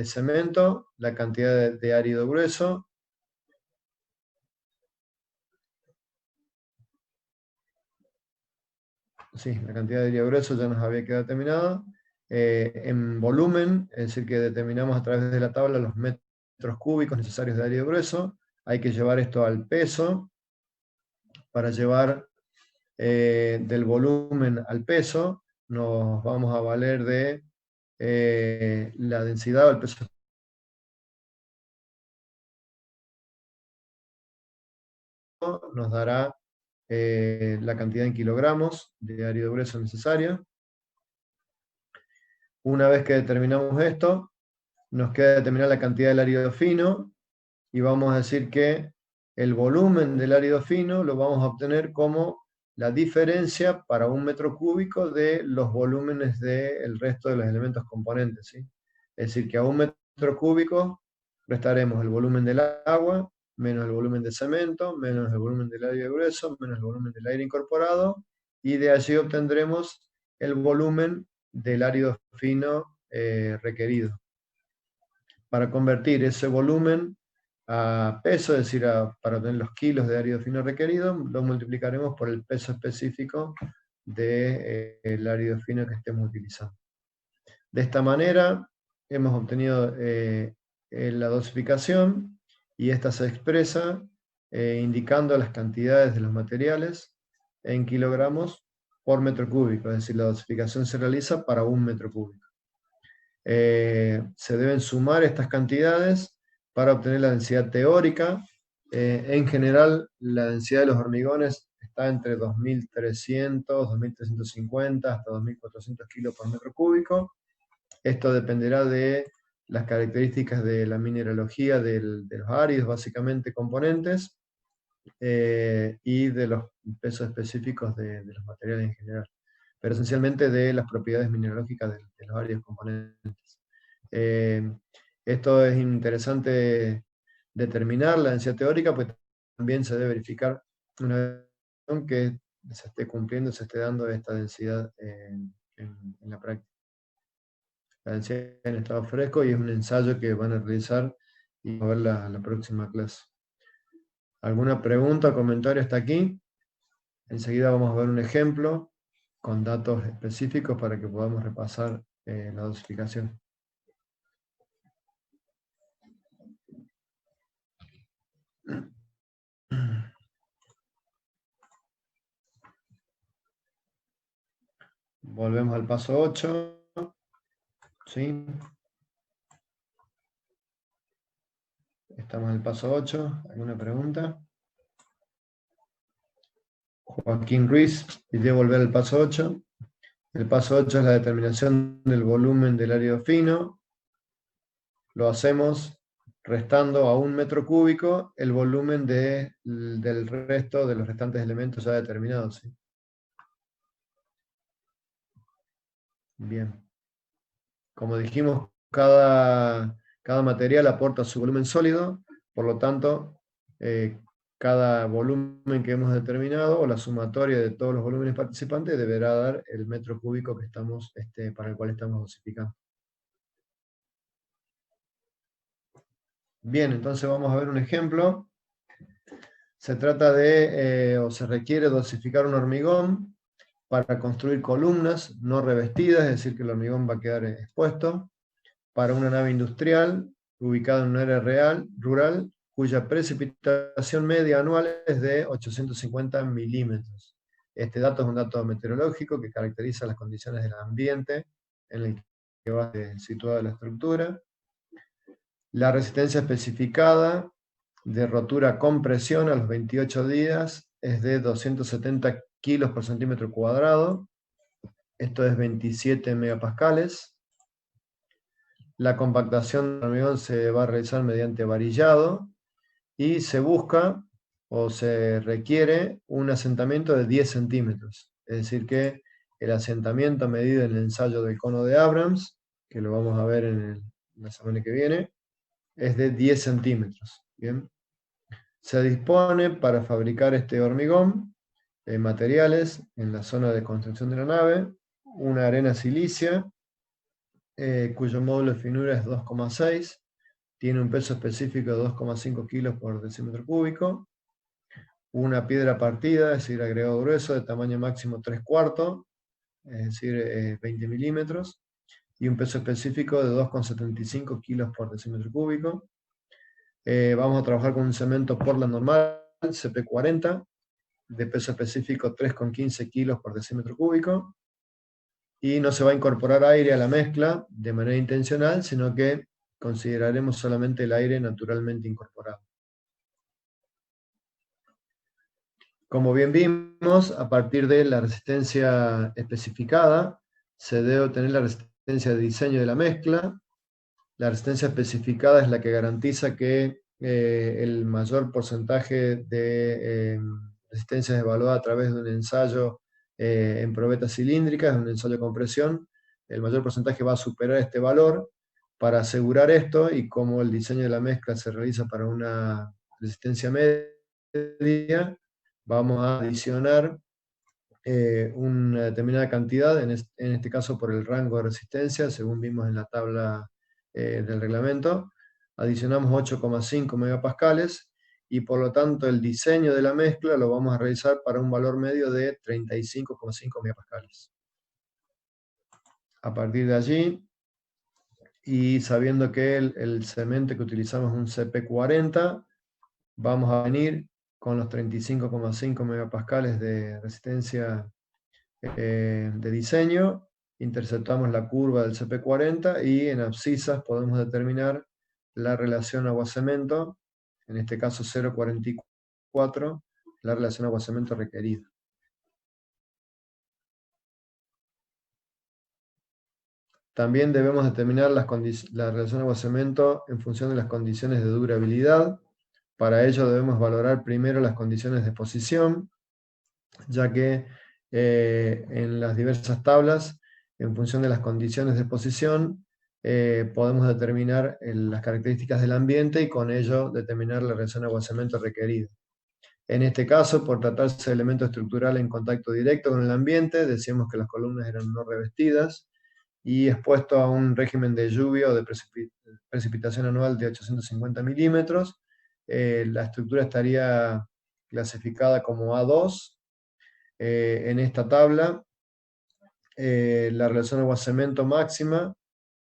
cemento, la cantidad de árido grueso, sí, la cantidad de árido grueso ya nos había quedado determinada. En volumen, es decir, que determinamos a través de la tabla los metros cúbicos necesarios de árido grueso. Hay que llevar esto al peso. Para llevar del volumen al peso, nos vamos a valer de la densidad o el peso. Nos dará la cantidad en kilogramos de árido grueso necesaria. Una vez que determinamos esto, nos queda determinar la cantidad del árido fino, y vamos a decir que el volumen del árido fino lo vamos a obtener como la diferencia para un metro cúbico de los volúmenes del resto de los elementos componentes, ¿sí? Es decir, que a un metro cúbico restaremos el volumen del agua, menos el volumen de cemento, menos el volumen del árido grueso, menos el volumen del aire incorporado, y de allí obtendremos el volumen del árido fino requerido. Para convertir ese volumen a peso, es decir, para obtener los kilos de árido fino requerido, lo multiplicaremos por el peso específico del árido fino que estemos utilizando. De esta manera hemos obtenido la dosificación, y esta se expresa indicando las cantidades de los materiales en kilogramos por metro cúbico, es decir, la dosificación se realiza para un metro cúbico. Se deben sumar estas cantidades para obtener la densidad teórica. En general, la densidad de los hormigones está entre 2.300, 2.350 hasta 2.400 kilos por metro cúbico. Esto dependerá de las características de la mineralogía de los áridos, básicamente componentes, y de los pesos específicos de los materiales en general, pero esencialmente de las propiedades mineralógicas de los áridos componentes. Esto es interesante determinar la densidad teórica, pues también se debe verificar una vez que se esté cumpliendo, se esté dando esta densidad en la práctica. La densidad en estado fresco, y es un ensayo que van a realizar y vamos a ver la próxima clase. ¿Alguna pregunta o comentario hasta aquí? Enseguida vamos a ver un ejemplo con datos específicos para que podamos repasar la dosificación. Volvemos al paso 8. ¿Sí? Estamos en el paso 8. ¿Alguna pregunta? Joaquín Ruiz, pide volver al paso 8. El paso 8 es la determinación del volumen del árido fino. Lo hacemos restando a un metro cúbico el volumen del resto de los restantes elementos ya determinados. ¿Sí? Bien. Como dijimos, cada material aporta su volumen sólido, por lo tanto, cada volumen que hemos determinado, o la sumatoria de todos los volúmenes participantes, deberá dar el metro cúbico que para el cual estamos dosificando. Bien, entonces vamos a ver un ejemplo. Se trata o se requiere dosificar un hormigón para construir columnas no revestidas, es decir, que el hormigón va a quedar expuesto, para una nave industrial ubicada en un área rural, cuya precipitación media anual es de 850 milímetros. Este dato es un dato meteorológico que caracteriza las condiciones del ambiente en el que va situada la estructura. La resistencia especificada de rotura con presión a los 28 días es de 270 kilos por centímetro cuadrado. Esto es 27 megapascales. La compactación del hormigón se va a realizar mediante varillado y se busca o se requiere un asentamiento de 10 centímetros. Es decir que el asentamiento medido en el ensayo del cono de Abrams, que lo vamos a ver en la semana que viene, es de 10 centímetros. ¿Bien? Se dispone para fabricar este hormigón materiales en la zona de construcción de la nave, una arena silicia, cuyo módulo de finura es 2,6, tiene un peso específico de 2,5 kilos por decímetro cúbico, una piedra partida, es decir, agregado grueso de tamaño máximo 3/4, es decir, 20 milímetros, y un peso específico de 2,75 kilos por decímetro cúbico. Vamos a trabajar con un cemento Portland normal, CP40, de peso específico 3,15 kilos por decímetro cúbico, y no se va a incorporar aire a la mezcla de manera intencional, sino que consideraremos solamente el aire naturalmente incorporado. Como bien vimos, a partir de la resistencia especificada, se debe obtener la resistencia de diseño de la mezcla. La resistencia especificada es la que garantiza que el mayor porcentaje de resistencia es evaluada a través de un ensayo en probetas cilíndricas, un ensayo con presión. El mayor porcentaje va a superar este valor. Para asegurar esto, y como el diseño de la mezcla se realiza para una resistencia media, vamos a adicionar una determinada cantidad, en este caso por el rango de resistencia, según vimos en la tabla del reglamento, adicionamos 8,5 megapascales, y por lo tanto el diseño de la mezcla lo vamos a realizar para un valor medio de 35,5 megapascales. A partir de allí, y sabiendo que el cemento que utilizamos es un CP40, vamos a venir con los 35,5 megapascales de resistencia de diseño, interceptamos la curva del CP40 y en abscisas podemos determinar la relación agua-cemento, en este caso 0,44, la relación agua-cemento requerida. También debemos determinar la relación agua-cemento en función de las condiciones de durabilidad. Para ello debemos valorar primero las condiciones de exposición, ya que en las diversas tablas, en función de las condiciones de exposición, podemos determinar las características del ambiente y con ello determinar la relación agua-cemento requerida. En este caso, por tratarse de elemento estructural en contacto directo con el ambiente, decíamos que las columnas eran no revestidas y expuesto a un régimen de lluvia o de precipitación anual de 850 milímetros, la estructura estaría clasificada como A2. En esta tabla, la relación agua-cemento máxima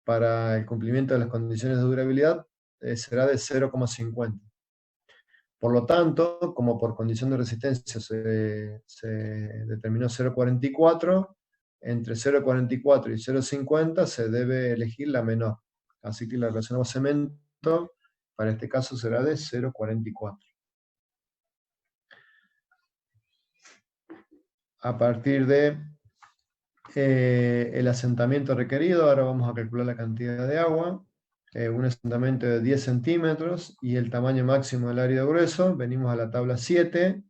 para el cumplimiento de las condiciones de durabilidad será de 0,50. Por lo tanto, como por condición de resistencia se determinó 0,44, entre 0,44 y 0,50 se debe elegir la menor. Así que la relación agua-cemento para este caso será de 0,44. A partir de el asentamiento requerido, ahora vamos a calcular la cantidad de agua. Un asentamiento de 10 centímetros y el tamaño máximo del árido grueso. Venimos a la tabla 7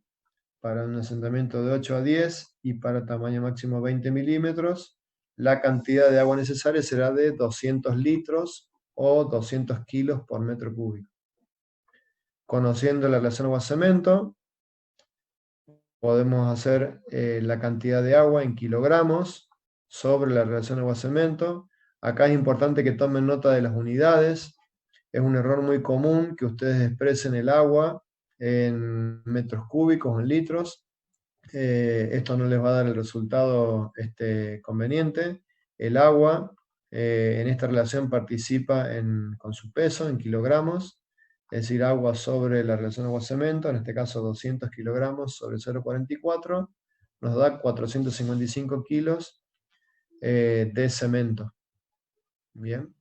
para un asentamiento de 8 a 10 y para tamaño máximo 20 milímetros. La cantidad de agua necesaria será de 200 litros o 200 kilos por metro cúbico. Conociendo la relación agua-cemento, podemos hacer la cantidad de agua en kilogramos sobre la relación agua-cemento. Acá es importante que tomen nota de las unidades. Es un error muy común que ustedes expresen el agua en metros cúbicos o en litros. Esto no les va a dar el resultado conveniente. El agua en esta relación participa con su peso, en kilogramos, es decir, agua sobre la relación agua-cemento, en este caso 200 kilogramos sobre 0,44, nos da 455 kilos de cemento. Bien.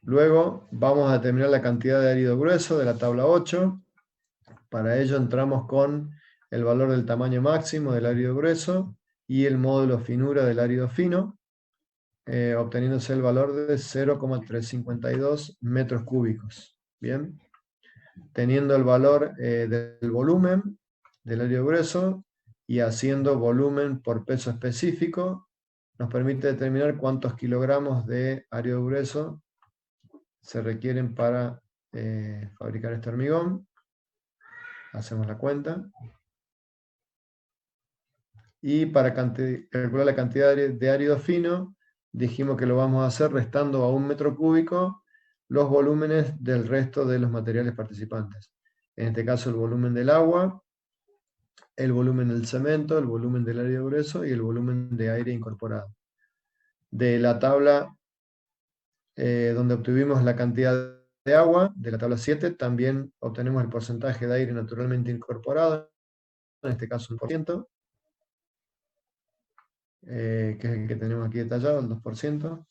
Luego vamos a determinar la cantidad de árido grueso de la tabla 8. Para ello entramos con el valor del tamaño máximo del árido grueso y el módulo finura del árido fino, obteniéndose el valor de 0,352 metros cúbicos. Bien. Teniendo el valor del volumen del árido grueso y haciendo volumen por peso específico, nos permite determinar cuántos kilogramos de árido grueso se requieren para fabricar este hormigón. Hacemos la cuenta. Y para calcular la cantidad de árido fino, dijimos que lo vamos a hacer restando a 1 metro cúbico los volúmenes del resto de los materiales participantes. En este caso el volumen del agua, el volumen del cemento, el volumen del árido grueso y el volumen de aire incorporado. De la tabla donde obtuvimos la cantidad de agua, de la tabla 7, también obtenemos el porcentaje de aire naturalmente incorporado, en este caso 1%, que es el que tenemos aquí detallado, el 2%.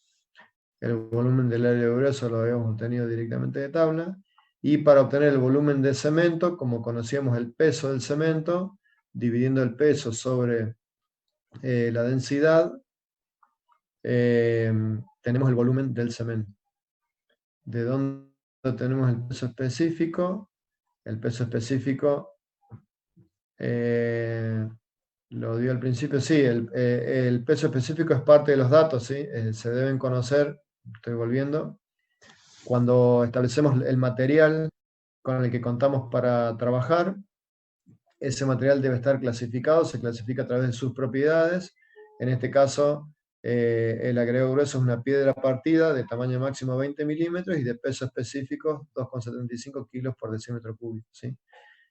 El volumen del árido grueso lo habíamos obtenido directamente de tabla. Y para obtener el volumen de cemento, como conocíamos el peso del cemento, dividiendo el peso sobre la densidad, tenemos el volumen del cemento. ¿De dónde tenemos el peso específico? El peso específico lo dio al principio, sí, el peso específico es parte de los datos, ¿sí? Se deben conocer, estoy volviendo, cuando establecemos el material con el que contamos para trabajar. Ese material debe estar clasificado, se clasifica a través de sus propiedades. En este caso, el agregado grueso es una piedra partida de tamaño máximo 20 milímetros y de peso específico 2,75 kilos por decímetro cúbico, ¿sí?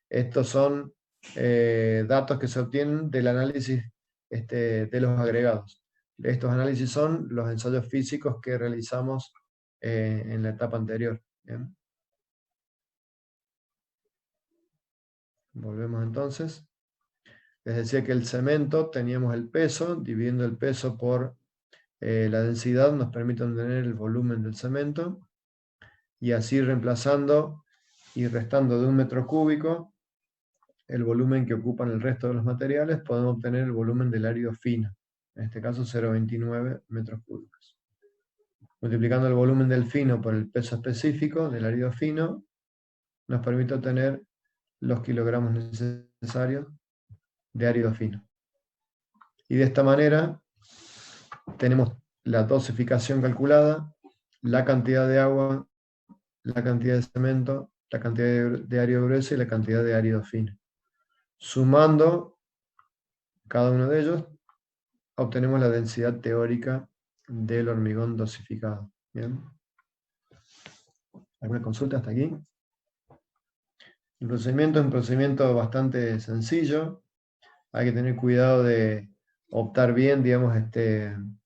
Estos son datos que se obtienen del análisis de los agregados. Estos análisis son los ensayos físicos que realizamos en la etapa anterior. ¿Bien? Volvemos entonces. Les decía que el cemento teníamos el peso, dividiendo el peso por la densidad nos permite obtener el volumen del cemento, y así reemplazando y restando de 1 metro cúbico el volumen que ocupan el resto de los materiales, podemos obtener el volumen del árido fino, en este caso 0,29 metros cúbicos. Multiplicando el volumen del fino por el peso específico del árido fino, nos permite obtener los kilogramos necesarios de árido fino. Y de esta manera tenemos la dosificación calculada, la cantidad de agua, la cantidad de cemento, la cantidad de árido grueso y la cantidad de árido fino. Sumando cada uno de ellos, obtenemos la densidad teórica del hormigón dosificado. ¿Bien? ¿Alguna consulta hasta aquí? El procedimiento es un procedimiento bastante sencillo. Hay que tener cuidado de optar bien, digamos, en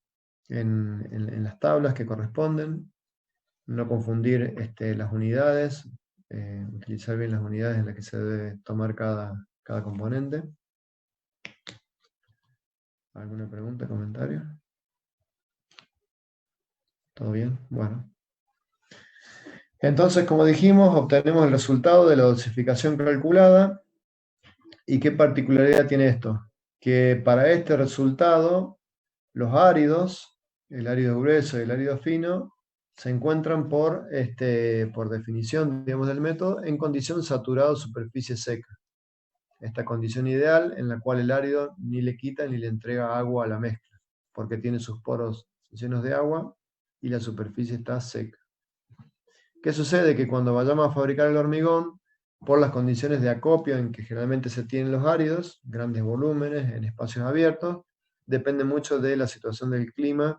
las tablas que corresponden, no confundir las unidades, utilizar bien las unidades en las que se debe tomar cada componente. ¿Alguna pregunta, comentario? ¿Todo bien? Bueno. Entonces, como dijimos, obtenemos el resultado de la dosificación calculada. ¿Y qué particularidad tiene esto? Que para este resultado, los áridos, el árido grueso y el árido fino, se encuentran por definición, digamos, del método, en condición saturado superficie seca. Esta condición ideal en la cual el árido ni le quita ni le entrega agua a la mezcla, porque tiene sus poros llenos de agua y la superficie está seca. ¿Qué sucede? Que cuando vayamos a fabricar el hormigón, por las condiciones de acopio en que generalmente se tienen los áridos, grandes volúmenes, en espacios abiertos, depende mucho de la situación del clima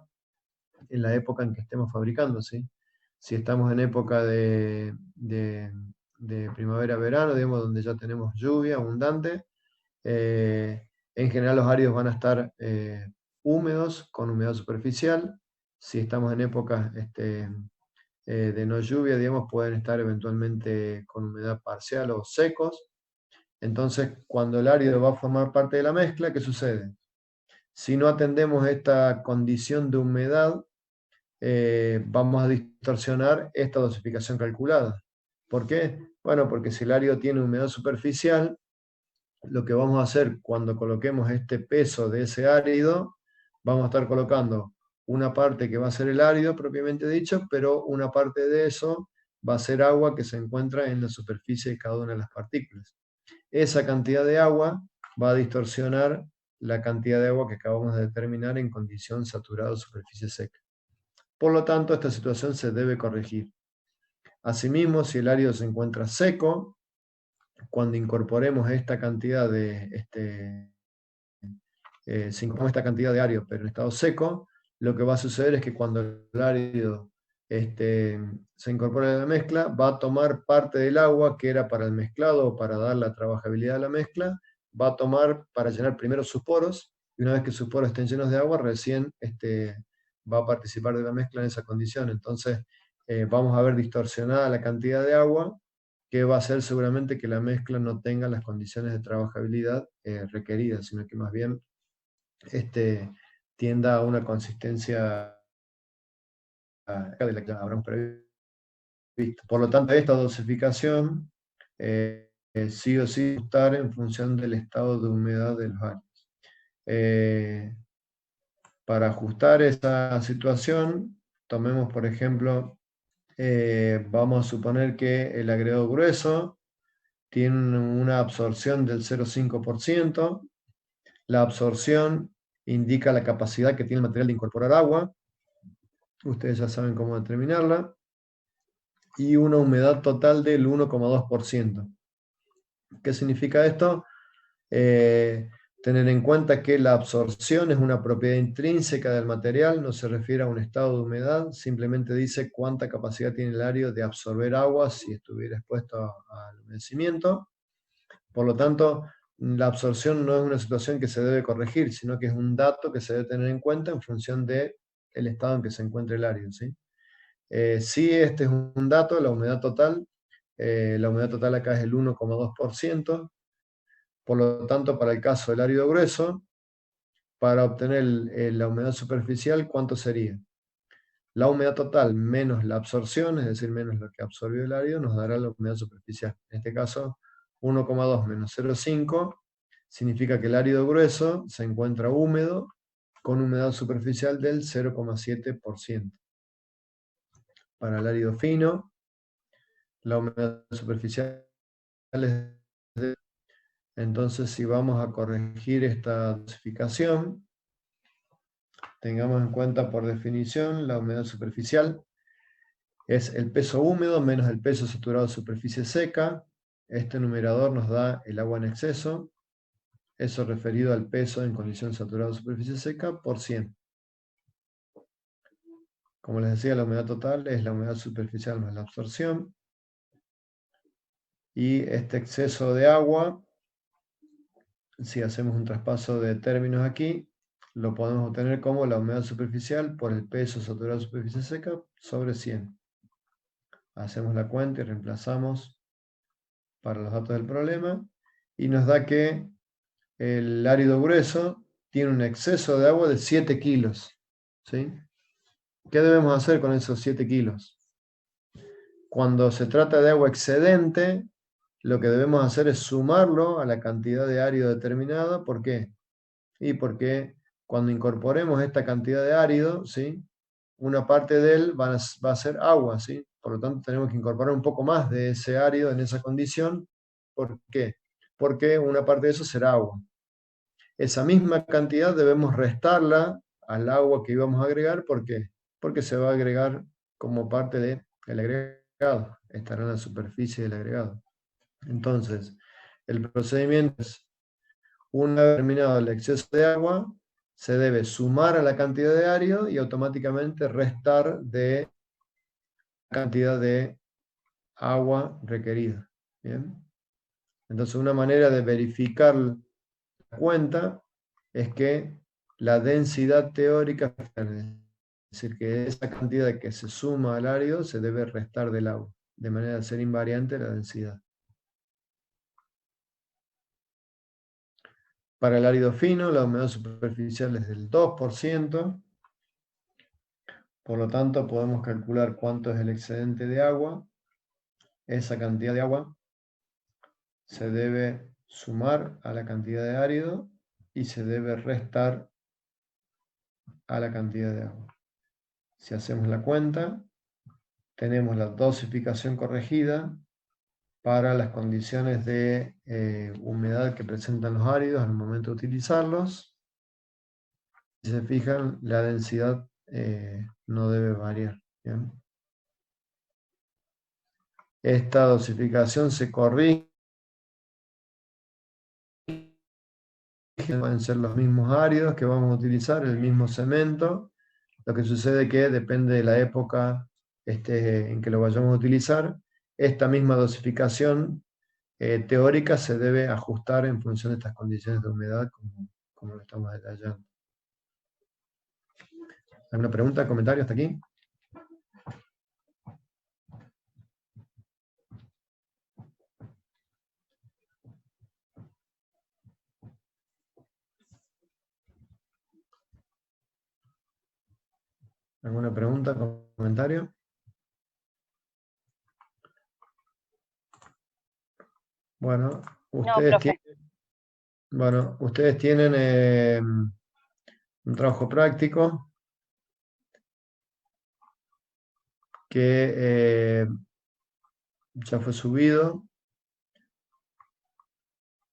en la época en que estemos fabricando, ¿sí? Si estamos en época de primavera-verano, digamos, donde ya tenemos lluvia abundante, En general los áridos van a estar húmedos, con humedad superficial. Si estamos en épocas de no lluvia, digamos, pueden estar eventualmente con humedad parcial o secos. Entonces, cuando el árido va a formar parte de la mezcla, ¿qué sucede? Si no atendemos esta condición de humedad, vamos a distorsionar esta dosificación calculada. ¿Por qué? Bueno, porque si el árido tiene humedad superficial, lo que vamos a hacer cuando coloquemos este peso de ese árido, vamos a estar colocando una parte que va a ser el árido propiamente dicho, pero una parte de eso va a ser agua que se encuentra en la superficie de cada una de las partículas. Esa cantidad de agua va a distorsionar la cantidad de agua que acabamos de determinar en condición saturada o superficie seca. Por lo tanto, esta situación se debe corregir. Asimismo, si el árido se encuentra seco, cuando incorporemos esta cantidad de si incorporamos esta cantidad de árido, pero en estado seco, lo que va a suceder es que cuando el árido se incorpora a la mezcla, va a tomar parte del agua que era para el mezclado o para dar la trabajabilidad a la mezcla, va a tomar para llenar primero sus poros, y una vez que sus poros estén llenos de agua, recién va a participar de la mezcla en esa condición. Entonces, vamos a ver distorsionada la cantidad de agua, que va a hacer seguramente que la mezcla no tenga las condiciones de trabajabilidad requeridas, sino que más bien tienda a una consistencia de la que habrán previsto. Por lo tanto, esta dosificación sí o sí estar en función del estado de humedad de los áridos. Para ajustar esa situación, tomemos por ejemplo, vamos a suponer que el agregado grueso tiene una absorción del 0,5%. La absorción indica la capacidad que tiene el material de incorporar agua. Ustedes ya saben cómo determinarla. Y una humedad total del 1,2%. ¿Qué significa esto? Tener en cuenta que la absorción es una propiedad intrínseca del material, no se refiere a un estado de humedad, simplemente dice cuánta capacidad tiene el árido de absorber agua si estuviera expuesto al humedecimiento. Por lo tanto, la absorción no es una situación que se debe corregir, sino que es un dato que se debe tener en cuenta en función del estado en que se encuentre el árido, ¿sí? Sí, este es un dato, la humedad total. La humedad total acá es el 1,2%. Por lo tanto, para el caso del árido grueso, para obtener la humedad superficial, ¿cuánto sería? La humedad total menos la absorción, es decir, menos lo que absorbió el árido, nos dará la humedad superficial. En este caso, 1,2 menos 0,5 significa que el árido grueso se encuentra húmedo con humedad superficial del 0,7%. Para el árido fino, la humedad superficial es de... Entonces, si vamos a corregir esta dosificación, tengamos en cuenta por definición la humedad superficial es el peso húmedo menos el peso saturado de superficie seca. Este numerador nos da el agua en exceso, eso referido al peso en condición saturada de superficie seca por 100. Como les decía, la humedad total es la humedad superficial más la absorción. Y este exceso de agua, si hacemos un traspaso de términos aquí, lo podemos obtener como la humedad superficial por el peso saturado de superficie seca sobre 100. Hacemos la cuenta y reemplazamos para los datos del problema y nos da que el árido grueso tiene un exceso de agua de 7 kilos. ¿Sí? ¿Qué debemos hacer con esos 7 kilos? Cuando se trata de agua excedente, lo que debemos hacer es sumarlo a la cantidad de árido determinada. ¿Por qué? Y porque cuando incorporemos esta cantidad de árido, ¿sí? Una parte de él va a ser agua, ¿sí? Por lo tanto, tenemos que incorporar un poco más de ese árido en esa condición. ¿Por qué? Porque una parte de eso será agua. Esa misma cantidad debemos restarla al agua que íbamos a agregar. ¿Por qué? Porque se va a agregar como parte del agregado. Estará en la superficie del agregado. Entonces, el procedimiento es, una vez terminado el exceso de agua, se debe sumar a la cantidad de árido y automáticamente restar de la cantidad de agua requerida. ¿Bien? Entonces, una manera de verificar la cuenta es que la densidad teórica, es decir, que esa cantidad que se suma al árido se debe restar del agua, de manera de ser invariante la densidad. Para el árido fino, la humedad superficial es del 2%, por lo tanto podemos calcular cuánto es el excedente de agua. Esa cantidad de agua se debe sumar a la cantidad de árido y se debe restar a la cantidad de agua. Si hacemos la cuenta, tenemos la dosificación corregida para las condiciones de humedad que presentan los áridos al momento de utilizarlos. Si se fijan, la densidad no debe variar. ¿Bien? Esta dosificación se corrige, pueden ser los mismos áridos que vamos a utilizar, el mismo cemento. Lo que sucede es que depende de la época en que lo vayamos a utilizar. Esta misma dosificación teórica se debe ajustar en función de estas condiciones de humedad, como lo estamos detallando. ¿Alguna pregunta, comentario hasta aquí? ¿Alguna pregunta, comentario? Bueno, ustedes tienen un trabajo práctico que ya fue subido,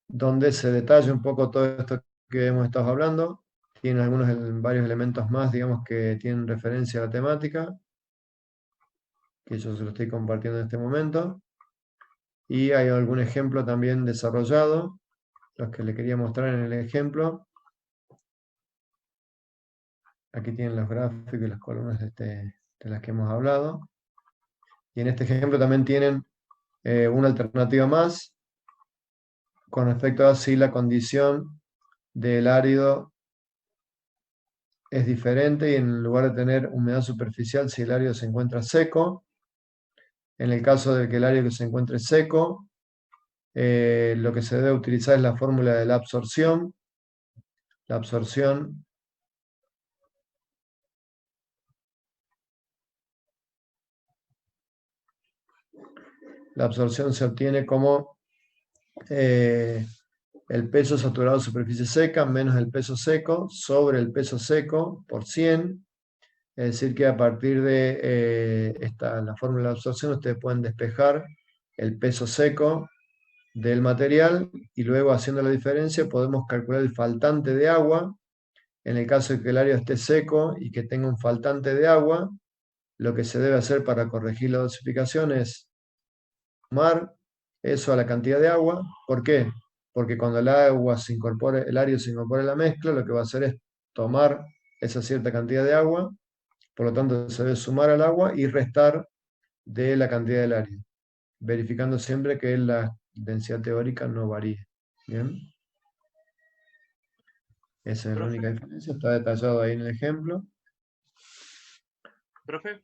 donde se detalla un poco todo esto que hemos estado hablando. Tiene varios elementos más, digamos, que tienen referencia a la temática, que yo se lo estoy compartiendo en este momento. Y hay algún ejemplo también desarrollado, los que le quería mostrar en el ejemplo. Aquí tienen los gráficos y las columnas de las que hemos hablado. Y en este ejemplo también tienen una alternativa más con respecto a si la condición del árido es diferente y en lugar de tener humedad superficial, si el árido se encuentra seco, en el caso de que el árido se encuentre seco, lo que se debe utilizar es la fórmula de la absorción. La absorción se obtiene como el peso saturado de superficie seca menos el peso seco sobre el peso seco por 100. Es decir, que a partir de la fórmula de absorción ustedes pueden despejar el peso seco del material y luego, haciendo la diferencia, podemos calcular el faltante de agua. En el caso de que el área esté seco y que tenga un faltante de agua, lo que se debe hacer para corregir la dosificación es sumar eso a la cantidad de agua. ¿Por qué? Porque cuando el árido se incorpore a la mezcla, lo que va a hacer es tomar esa cierta cantidad de agua. Por lo tanto, se debe sumar al agua y restar de la cantidad del árido, verificando siempre que la densidad teórica no varíe. ¿Bien? Esa es la Profe, única diferencia, está detallado ahí en el ejemplo. profe,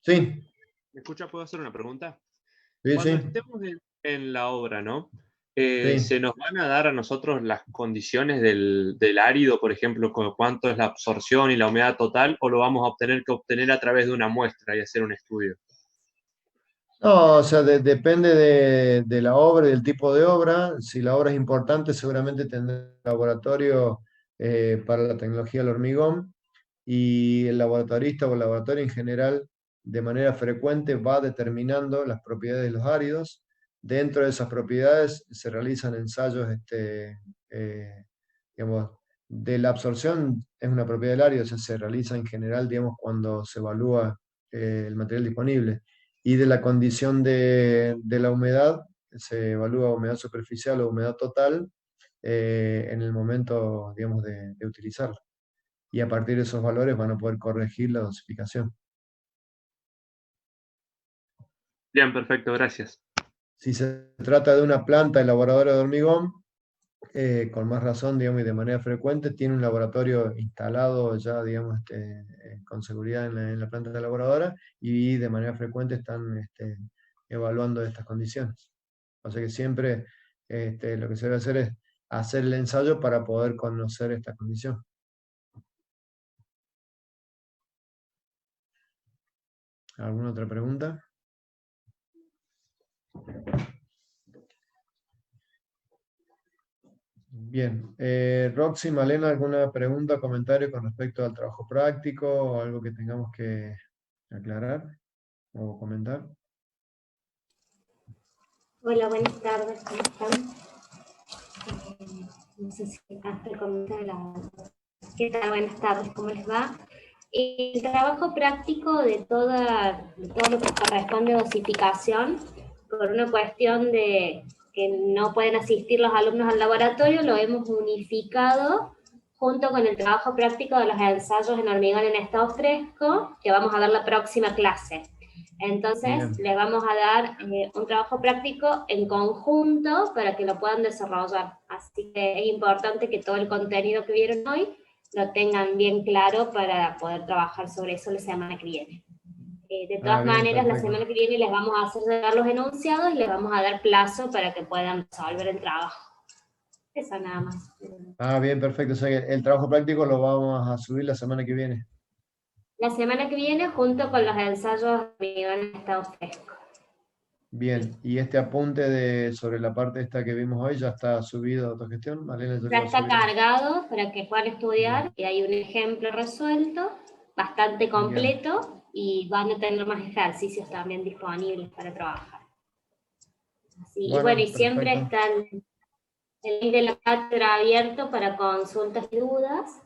Sí, ¿me escucha? ¿Puedo hacer una pregunta? sí, Cuando sí, estemos en la obra, ¿no? sí. ¿Se nos van a dar a nosotros las condiciones del árido, por ejemplo, cuánto es la absorción y la humedad total, o lo vamos a obtener a través de una muestra y hacer un estudio? No, o sea, depende de la obra y del tipo de obra. Si la obra es importante, seguramente tendrá un laboratorio para la tecnología del hormigón, y el laboratorista o el laboratorio en general, de manera frecuente, va determinando las propiedades de los áridos. Dentro de esas propiedades se realizan ensayos, digamos, de la absorción. Es una propiedad del árido, o sea, se realiza en general, digamos, cuando se evalúa el material disponible. Y de la condición de la humedad, se evalúa humedad superficial o humedad total en el momento, digamos, de utilizarla. Y a partir de esos valores van a poder corregir la dosificación. Bien, perfecto, gracias. Si se trata de una planta elaboradora de hormigón, con más razón, digamos, y de manera frecuente, tiene un laboratorio instalado ya, digamos, con seguridad en la planta elaboradora, y de manera frecuente están evaluando estas condiciones. O sea que siempre lo que se debe hacer es hacer el ensayo para poder conocer esta condición. ¿Alguna otra pregunta? Bien. Roxy, Malena, ¿alguna pregunta o comentario con respecto al trabajo práctico o algo que tengamos que aclarar o comentar? Hola, buenas tardes, ¿cómo están? No sé si hasta comentar ¿Qué tal? Buenas tardes, ¿cómo les va? El trabajo práctico de todo lo que corresponde a dosificación, por una cuestión de que no pueden asistir los alumnos al laboratorio, lo hemos unificado junto con el trabajo práctico de los ensayos en hormigón en estado fresco, que vamos a ver la próxima clase. Entonces, les vamos a dar un trabajo práctico en conjunto para que lo puedan desarrollar. Así que es importante que todo el contenido que vieron hoy lo tengan bien claro para poder trabajar sobre eso la semana que viene. De todas maneras, perfecto. La semana que viene les vamos a hacer llegar los enunciados y les vamos a dar plazo para que puedan resolver el trabajo. Eso nada más. Bien, perfecto. O sea que el trabajo práctico lo vamos a subir la semana que viene. La semana que viene, junto con los ensayos en estado fresco. Bien, y este apunte sobre la parte esta que vimos hoy ya está subido a autogestión. Malena, ya está cargado para que puedan estudiar. Bien. Y hay un ejemplo resuelto, bastante completo. Bien. Y van a tener más ejercicios también disponibles para trabajar. Así, bueno, y siempre está el link de la cátedra abierto para consultas y dudas.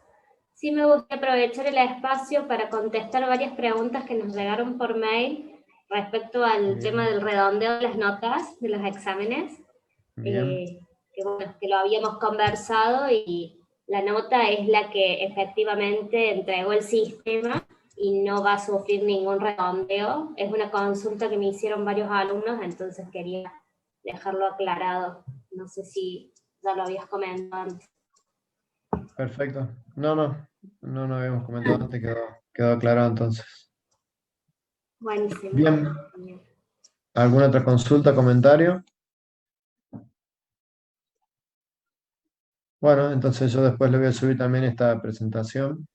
Sí me gustaría aprovechar el espacio para contestar varias preguntas que nos llegaron por mail respecto al tema del redondeo de las notas de los exámenes, que lo habíamos conversado, y la nota es la que efectivamente entregó el sistema y no va a sufrir ningún redondeo. Es una consulta que me hicieron varios alumnos, entonces quería dejarlo aclarado. No sé si ya lo habías comentado antes. Perfecto. No habíamos comentado antes, quedó aclarado entonces. Buenísimo. Bien. ¿Alguna otra consulta, comentario? Bueno, entonces yo después le voy a subir también esta presentación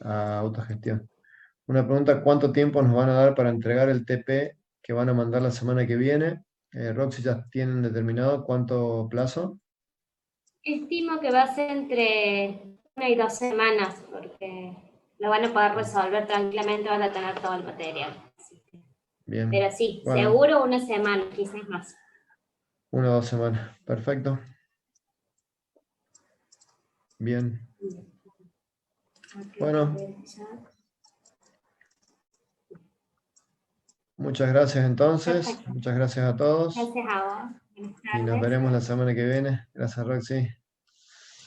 a autogestión. Una pregunta: ¿cuánto tiempo nos van a dar para entregar el TP que van a mandar la semana que viene? Roxy, ¿ya tienen determinado cuánto plazo? Estimo que va a ser entre 1 y 2 semanas, porque lo van a poder resolver tranquilamente, van a tener todo el material. Bien. Pero sí, bueno, seguro 1 semana, quizás más. 1 o 2 semanas, perfecto. Bien. Bueno. Muchas gracias entonces. Perfecto. Muchas gracias a todos. Gracias a vos. Y nos veremos la semana que viene. Gracias, Roxy.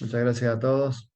Muchas gracias a todos.